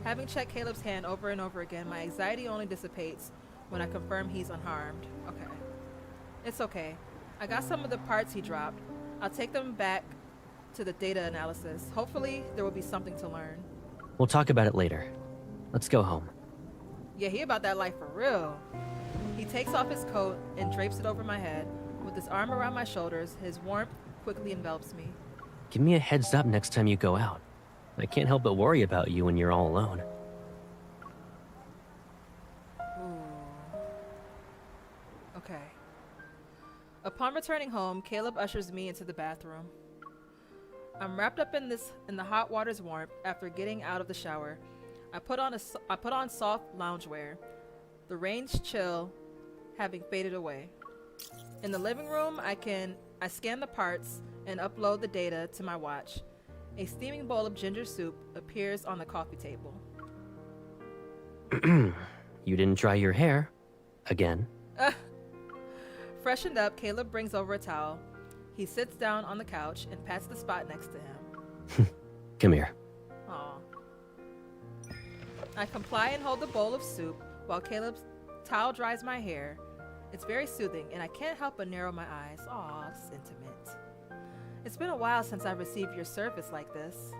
Having checked Caleb's hand over and over again, my anxiety only dissipates when I confirm he's unharmed. Okay. It's okay. I got some of the parts he dropped. I'll take them back to the data analysis. Hopefully, there will be something to learn. We'll talk about it later. Let's go home. Yeah, he about that life for real. He takes off his coat and drapes it over my head. With his arm around my shoulders, his warmth quickly envelops me. Give me a heads up next time you go out. I can't help but worry about you when you're all alone. Okay. Upon returning home, Caleb ushers me into the bathroom. I'm wrapped up in the hot water's warmth after getting out of the shower. I put on soft loungewear. The rain's chill having faded away. In the living room, I scan the parts and upload the data to my watch. A steaming bowl of ginger soup appears on the coffee table. You didn't dry your hair. Again. Freshened up, Caleb brings over a towel. He sits down on the couch and pats the spot next to him. Come here. Aw. I comply and hold the bowl of soup while Caleb's towel dries my hair. It's very soothing, and I can't help but narrow my eyes. Aw, this is intimate. It's been a while since I received your service like this.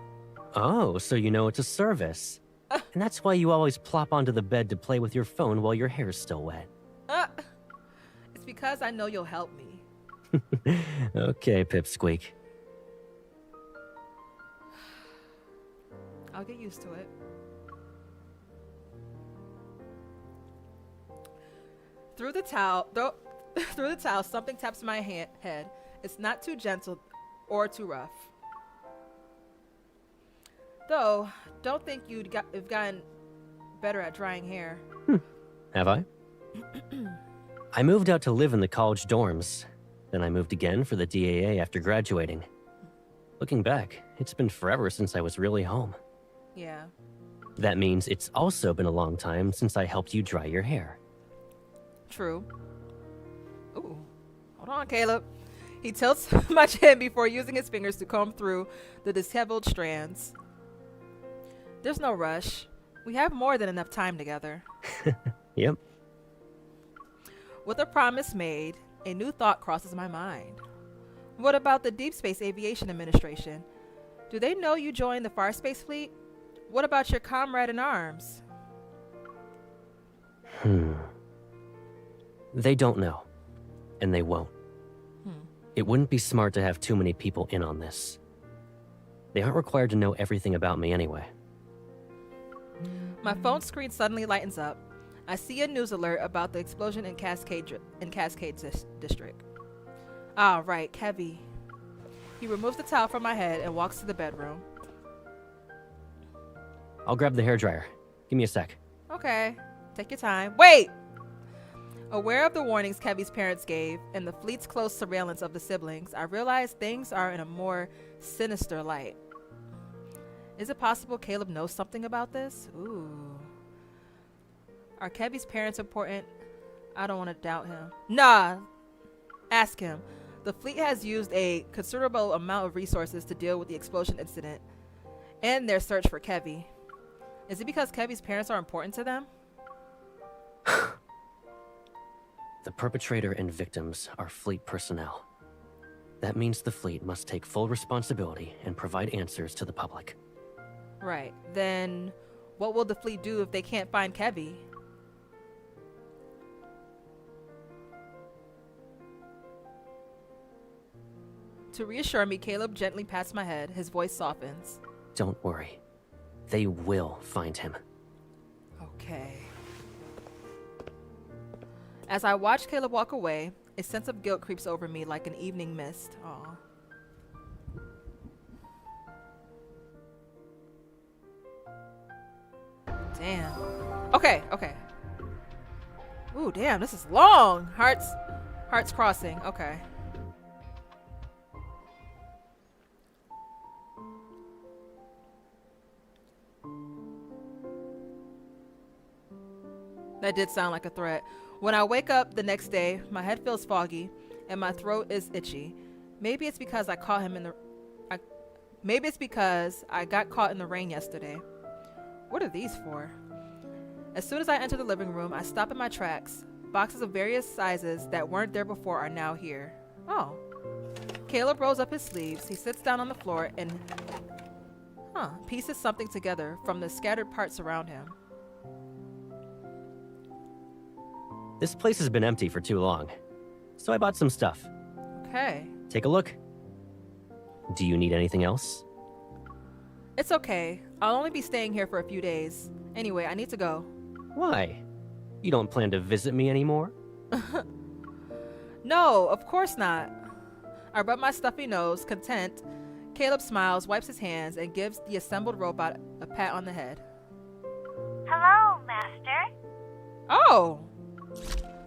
Oh, so you know it's a service. And that's why you always plop onto the bed to play with your phone while your hair's still wet. It's because I know you'll help me. Okay, Pipsqueak. I'll get used to it. Through the towel, something taps my head. It's not too gentle or too rough. Though, don't think you've gotten better at drying hair. Have I? I moved out to live in the college dorms. Then I moved again for the DAA after graduating. Looking back, it's been forever since I was really home. Yeah. That means it's also been a long time since I helped you dry your hair. True. Ooh. Hold on, Caleb. He tilts my chin before using his fingers to comb through the disheveled strands. There's no rush. We have more than enough time together. Yep. With a promise made, a new thought crosses my mind. What about the Deepspace Aviation Administration? Do they know you joined the Farspace Fleet? What about your comrade in arms? They don't know. And they won't. It wouldn't be smart to have too many people in on this. They aren't required to know everything about me anyway. My phone screen suddenly lightens up. I see a news alert about the explosion in Cascade District. Ah, right, Kevi. He removes the towel from my head and walks to the bedroom. I'll grab the hairdryer. Give me a sec. Okay, take your time. Wait! Aware of the warnings Kevi's parents gave and the fleet's close surveillance of the siblings, I realize things are in a more sinister light. Is it possible Caleb knows something about this? Ooh. Are Kevi's parents important? I don't want to doubt him. Nah! Ask him. The fleet has used a considerable amount of resources to deal with the explosion incident and their search for Kevi. Is it because Kevi's parents are important to them? The perpetrator and victims are fleet personnel. That means the fleet must take full responsibility and provide answers to the public. Right. Then what will the fleet do if they can't find Kevi? To reassure me, Caleb gently pats my head. His voice softens. Don't worry. They will find him. Okay. As I watch Caleb walk away, a sense of guilt creeps over me like an evening mist. Aw. Damn. Okay, okay. Ooh, damn, this is long. Hearts crossing. Okay. That did sound like a threat. When I wake up the next day, my head feels foggy and my throat is itchy. Maybe it's because I caught him in the maybe it's because I got caught in the rain yesterday. What are these for? As soon as I enter the living room, I stop in my tracks. Boxes of various sizes that weren't there before are now here. Oh. Caleb rolls up his sleeves. He sits down on the floor and pieces something together from the scattered parts around him. This place has been empty for too long, so I bought some stuff. Okay. Take a look. Do you need anything else? It's okay. I'll only be staying here for a few days. Anyway, I need to go. Why? You don't plan to visit me anymore? No, of course not. I rub my stuffy nose, content. Caleb smiles, wipes his hands, and gives the assembled robot a pat on the head. Hello, Master. Oh!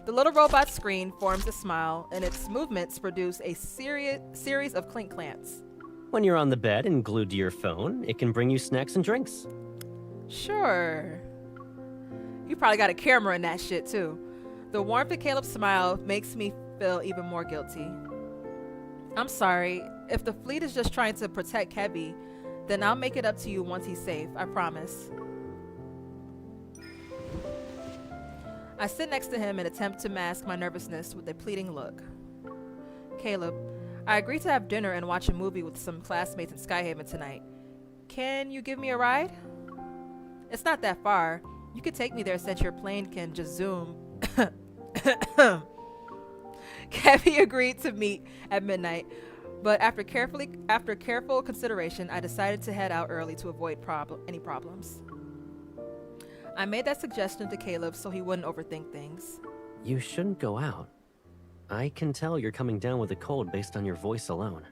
The little robot's screen forms a smile, and its movements produce a series of clink clamps. When you're on the bed and glued to your phone, it can bring you snacks and drinks. Sure. You probably got a camera in that shit, too. The warmth of Caleb's smile makes me feel even more guilty. I'm sorry. If the fleet is just trying to protect Kevi, then I'll make it up to you once he's safe. I promise. I sit next to him and attempt to mask my nervousness with a pleading look. Caleb, I agreed to have dinner and watch a movie with some classmates in Sky Haven tonight. Can you give me a ride? It's not that far. You could take me there since your plane can just zoom. Kevi agreed to meet at midnight, but after careful consideration, I decided to head out early to avoid any problems. I made that suggestion to Caleb so he wouldn't overthink things. You shouldn't go out. I can tell you're coming down with a cold based on your voice alone.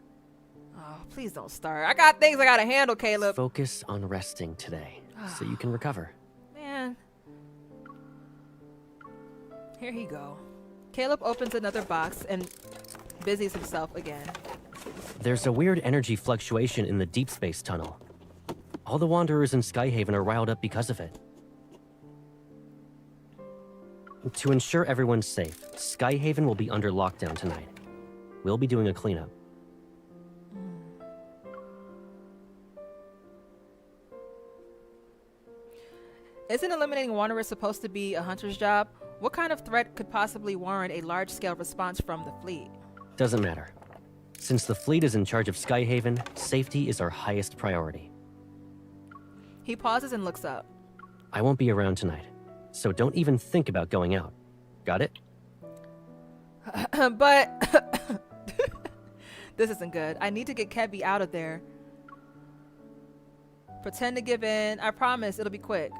Oh, please don't start. I got things I gotta handle, Caleb. Focus on resting today, so you can recover. Man. Here he go. Caleb opens another box and busies himself again. There's a weird energy fluctuation in the Deepspace tunnel. All the Wanderers in Sky Haven are riled up because of it. To ensure everyone's safe, Sky Haven will be under lockdown tonight. We'll be doing a cleanup. Isn't eliminating Wanderers supposed to be a hunter's job? What kind of threat could possibly warrant a large-scale response from the fleet? Doesn't matter. Since the fleet is in charge of Sky Haven, safety is our highest priority. He pauses and looks up. I won't be around tonight, so don't even think about going out. Got it? But this isn't good. I need to get Kevi out of there. Pretend to give in. I promise it'll be quick.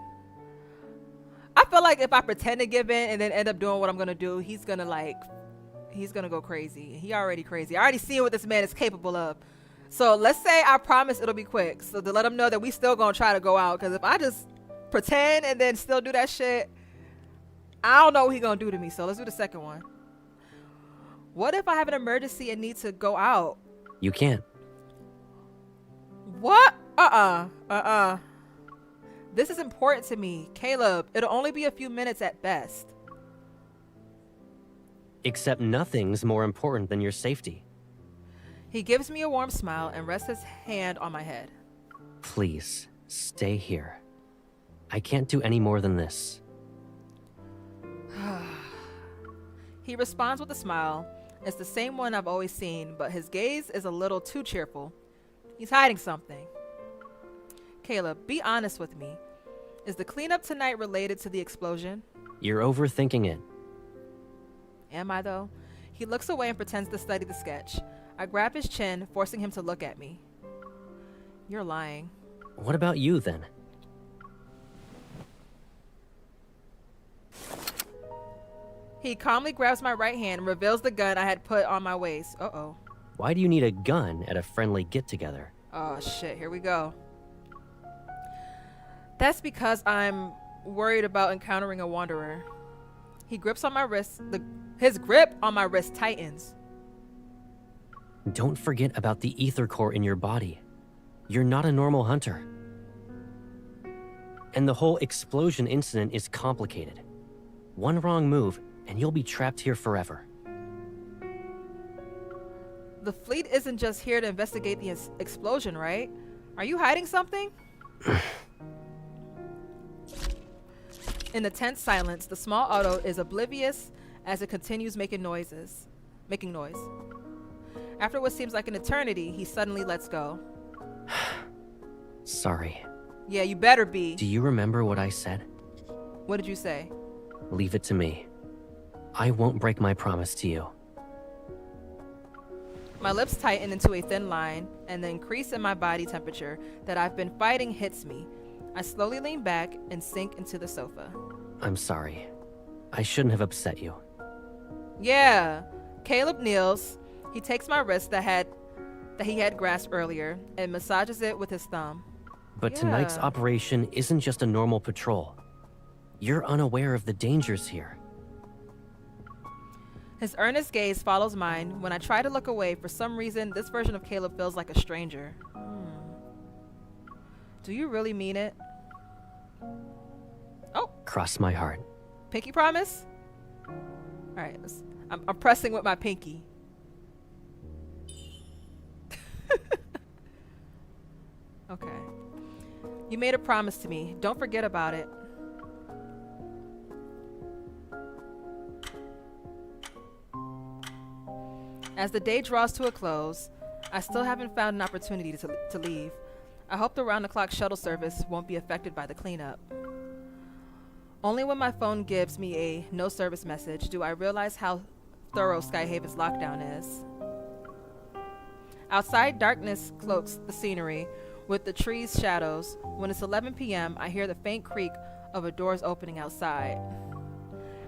I feel like if I pretend to give in and then end up doing what I'm gonna do, he's gonna go crazy. He already crazy. I already seen what this man is capable of. So let's say I promise it'll be quick. So to let him know that we still gonna try to go out. Because if I just pretend and then still do that shit, I don't know what he gonna do to me. So let's do the second one. What if I have an emergency and need to go out? You can't. What? This is important to me. Caleb, it'll only be a few minutes at best. Except nothing's more important than your safety. He gives me a warm smile and rests his hand on my head. Please, stay here. I can't do any more than this. He responds with a smile. It's the same one I've always seen, but his gaze is a little too cheerful. He's hiding something. Caleb, be honest with me. Is the cleanup tonight related to the explosion? You're overthinking it. Am I, though? He looks away and pretends to study the sketch. I grab his chin, forcing him to look at me. You're lying. What about you, then? He calmly grabs my right hand and reveals the gun I had put on my waist. Uh-oh. Why do you need a gun at a friendly get-together? Oh, shit. Here we go. That's because I'm worried about encountering a wanderer. He grips on my wrist. His grip on my wrist tightens. Don't forget about the ether core in your body. You're not a normal hunter. And the whole explosion incident is complicated. One wrong move, and you'll be trapped here forever. The fleet isn't just here to investigate the explosion, right? Are you hiding something? In the tense silence, the small auto is oblivious as it continues making noise. After what seems like an eternity, he suddenly lets go. Sorry. Yeah, you better be. Do you remember what I said? What did you say? Leave it to me. I won't break my promise to you. My lips tighten into a thin line, and the increase in my body temperature that I've been fighting hits me. I slowly lean back and sink into the sofa. I'm sorry. I shouldn't have upset you. Yeah. Caleb kneels. He takes my wrist that he had grasped earlier and massages it with his thumb. But tonight's operation isn't just a normal patrol. You're unaware of the dangers here. His earnest gaze follows mine. When I try to look away, for some reason, this version of Caleb feels like a stranger. Do you really mean it? Oh! Cross my heart. Pinky promise? Alright, I'm pressing with my pinky. Okay. You made a promise to me. Don't forget about it. As the day draws to a close, I still haven't found an opportunity to leave. I hope the round-the-clock shuttle service won't be affected by the cleanup. Only when my phone gives me a no-service message do I realize how thorough Sky Haven's lockdown is. Outside, darkness cloaks the scenery with the trees' shadows. When it's 11 p.m., I hear the faint creak of a door's opening outside.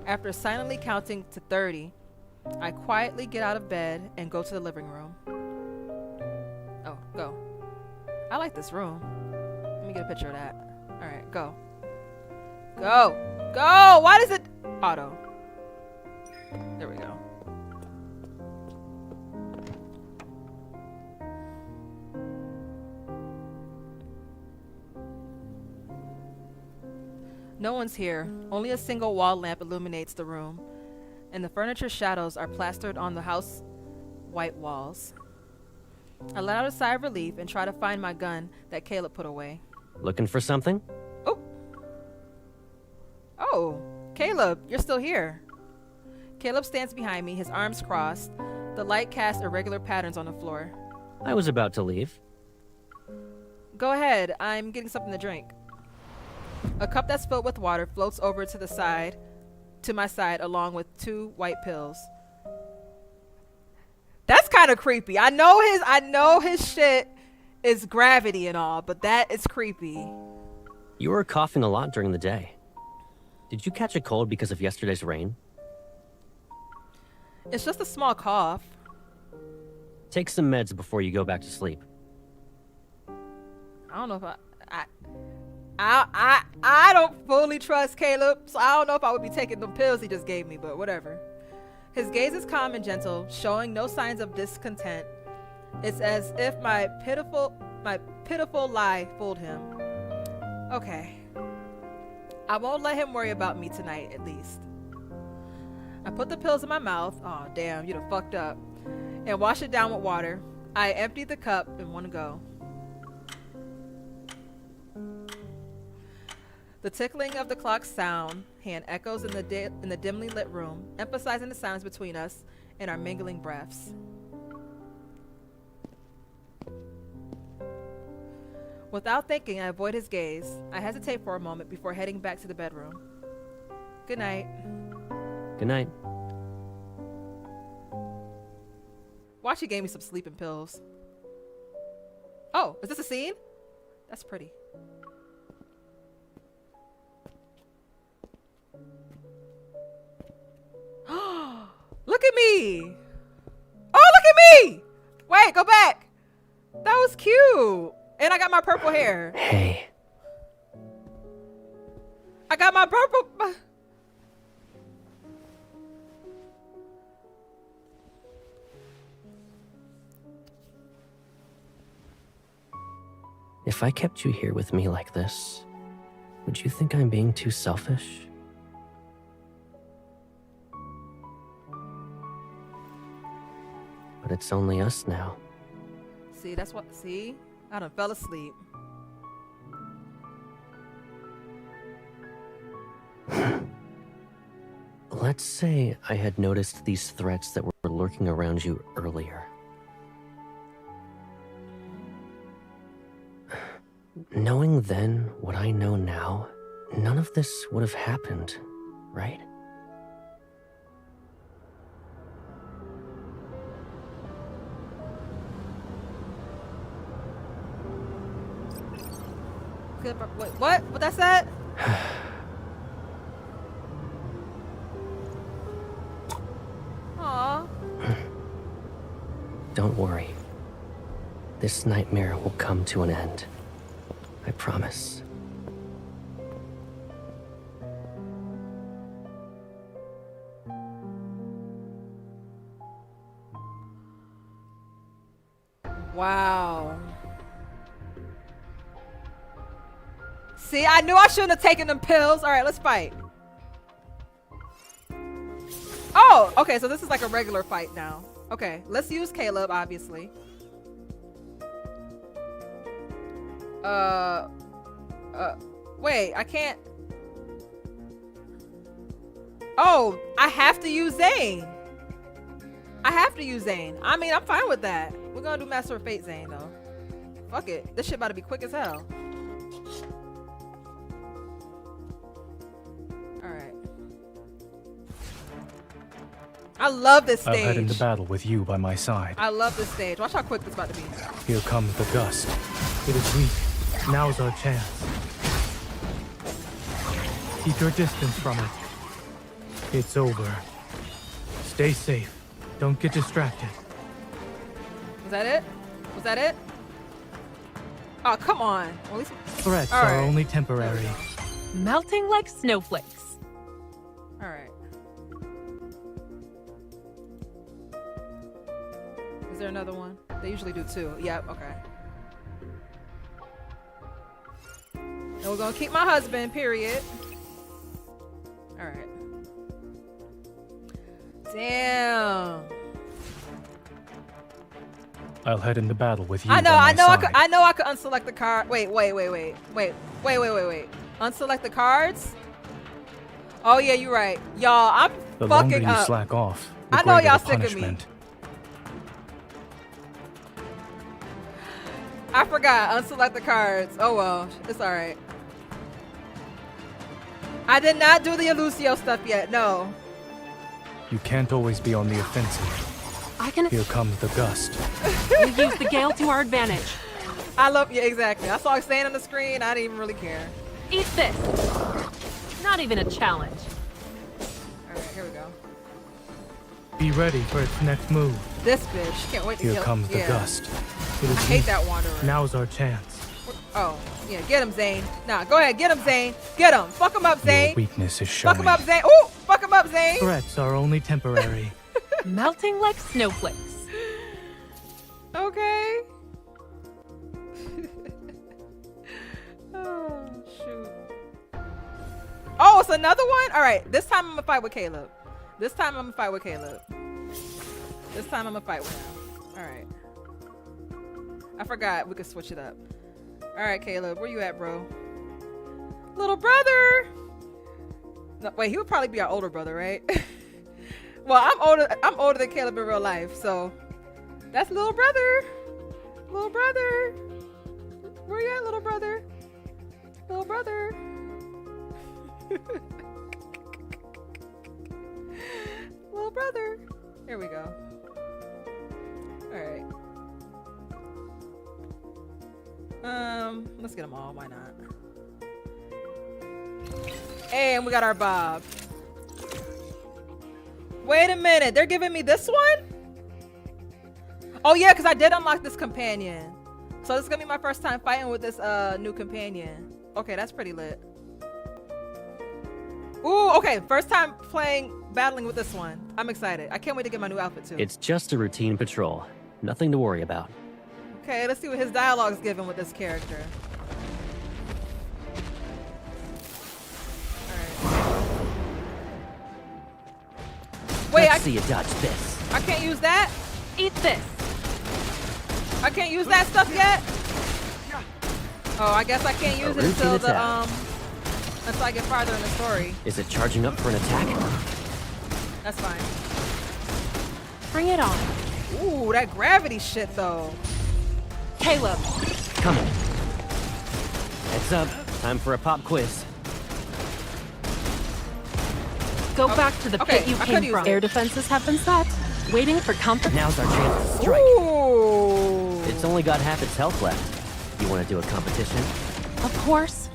After silently counting to 30, I quietly get out of bed and go to the living room. Oh, go. I like this room. Let me get a picture of that. Alright, go. Go! Go! Why does it... Auto. There we go. No one's here. Only a single wall lamp illuminates the room, and the furniture shadows are plastered on the house white walls. I let out a sigh of relief and try to find my gun that Caleb put away. Looking for something? Oh, Caleb, you're still here. Caleb stands behind me, his arms crossed. The light casts irregular patterns on the floor. I was about to leave. Go ahead, I'm getting something to drink. A cup that's filled with water floats over to my side along with 2 white pills. That's kind of creepy. I know his shit is gravity and all, but that is creepy. You were coughing a lot during the day. Did you catch a cold because of yesterday's rain? It's just a small cough. Take some meds before you go back to sleep. I don't know if I don't fully trust Caleb, so I don't know if I would be taking the pills he just gave me, but whatever. His gaze is calm and gentle, showing no signs of discontent. It's as if my pitiful lie fooled him. Okay. I won't let him worry about me tonight, at least. I put the pills in my mouth. Oh, damn, you done fucked up. And wash it down with water. I emptied the cup in one go. The tickling of the clock's sound hand echoes in the dimly lit room, emphasizing the silence between us and our mingling breaths. Without thinking, I avoid his gaze. I hesitate for a moment before heading back to the bedroom. Good night. Good night. Why she gave me some sleeping pills. Oh, is this a scene? That's pretty. Look at me. Oh, look at me. Wait, go back. That was cute. And I got my purple hair. Hey. I got my purple. If I kept you here with me like this, would you think I'm being too selfish? But it's only us now. See, that's what. See, I done fell asleep. Let's say I had noticed these threats that were lurking around you earlier. Knowing then what I know now, none of this would have happened, right? Wait, what? What that said? Aww. Don't worry. This nightmare will come to an end. I promise. Wow. See, I knew I shouldn't have taken them pills. All right, let's fight. Oh, okay, so this is like a regular fight now. Okay, let's use Caleb, obviously. Wait, I can't. Oh, I have to use Zayne. I have to use Zayne. I mean, I'm fine with that. We're gonna do Master of Fate Zayne, though. Fuck it. This shit about to be quick as hell. Alright. I love this stage. I'll head into battle with you by my side. I love this stage. Watch how quick this is about to be. Here comes the gust. It is weak. Now's our chance. Keep your distance from it. It's over. Stay safe. Don't get distracted. Was that it? Was that it? Oh, come on. Well, at least... Threats are only temporary. Melting like snowflakes. Alright. Is there another one? They usually do two. Yep, okay. And we're gonna keep my husband, period. Alright. Damn. I'll head into battle with you. I know by my I side. could unselect the card. Wait. Unselect the cards? Oh yeah, you're right. Y'all, I'm The longer fucking you up. slack off, the I know greater y'all the sick of me. punishment. I forgot. Unselect the cards. Oh well, it's alright. I did not do the Lucio stuff yet. No. You can't always be on the offensive. I can. Here comes the gust. We use the gale to our advantage. I love you, exactly. I saw it staying on the screen. I didn't even really care. Eat this. Not even a challenge. Alright, here we go. Be ready for its next move. This bitch. Can't wait to Here kill comes the yeah. gust. It is I hate weak. that wanderer. Now's our chance. Oh, yeah, get him, Zayne. Nah, go ahead, get him, Zayne. Get him. Fuck him up, Zayne. Your weakness is showing. Fuck him up, Zayne. Ooh, fuck him up, Zayne. Threats are only temporary. Melting like snowflakes. Okay. Oh, shoot. Oh, it's another one? All right, this time I'm gonna fight with Caleb. This time I'm gonna fight with him. All right. I forgot we could switch it up. All right, Caleb, where you at, bro? Little brother. No, wait, he would probably be our older brother, right? Well, I'm older than Caleb in real life, so that's little brother. Little brother. Where you at, little brother? Little brother. Little brother. Here we go. Let's get them all. Why not? And we got our Bob. Wait a minute. They're giving me this one? Oh yeah, because I did unlock this companion. So this is gonna be my first time fighting with this new companion. Okay, that's pretty lit. Ooh, okay, first time battling with this one. I'm excited. I can't wait to get my new outfit too. It's just a routine patrol. Nothing to worry about. Okay, let's see what his dialogue's given with this character. Alright. Wait, Let's see you dodge this. I can't use that? Eat this. I can't use that stuff yet? Oh, I guess I can't use it until until I get farther in the story. Is it charging up for an attack? That's fine. Bring it on. Ooh, that gravity shit though. Caleb. Coming. Heads up. Time for a pop quiz. Go back to the pit you came from. Air defenses have been set. Waiting for comfort. Now's our chance to strike. Ooh. It's only got half its health left. You want to do a competition? Of course.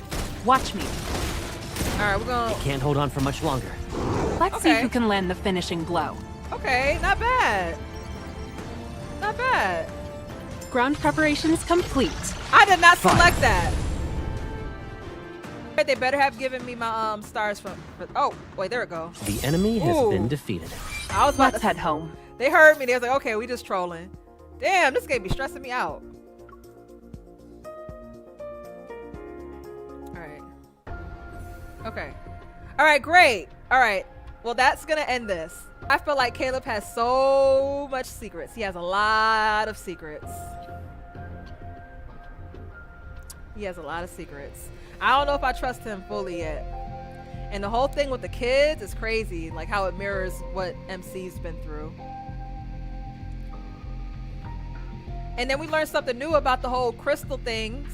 Watch me. Alright, we're gonna... You can't hold on for much longer. Let's see who can land the finishing blow. Okay, not bad. Not bad. Ground preparations complete. I did not select that. They better have given me my stars from... Oh, wait, there it goes. The enemy has been defeated. I was about Let's head home. They heard me. They was like, okay, we just trolling. Damn, this game be stressing me out. Alright. Okay. Alright, great. Alright. Well, that's gonna end this. I feel like Caleb has so much secrets. He has a lot of secrets. He has a lot of secrets. I don't know if I trust him fully yet. And the whole thing with the kids is crazy. Like how it mirrors what MC's been through. And then we learned something new about the whole crystal things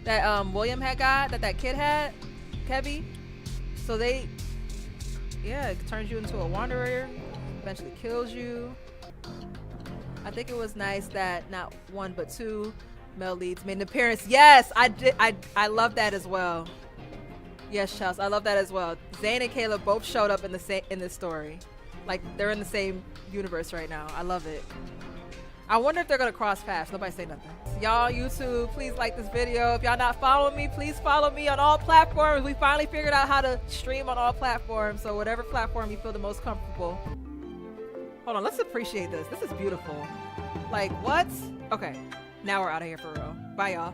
that William had got, that kid had, Kevi. So they, yeah, it turns you into a wanderer, eventually kills you. I think it was nice that not one but two male leads made an appearance. Yes, I did. I love that as well. Yes, Chelsea, I love that as well. Zayne and Caleb both showed up in this story. Like they're in the same universe right now. I love it. I wonder if they're gonna cross paths. Nobody say nothing. Y'all, YouTube, please like this video. If y'all not following me, please follow me on all platforms. We finally figured out how to stream on all platforms. So whatever platform you feel the most comfortable. Hold on, let's appreciate this. This is beautiful. Like, what? Okay, now we're out of here for real. Bye, y'all.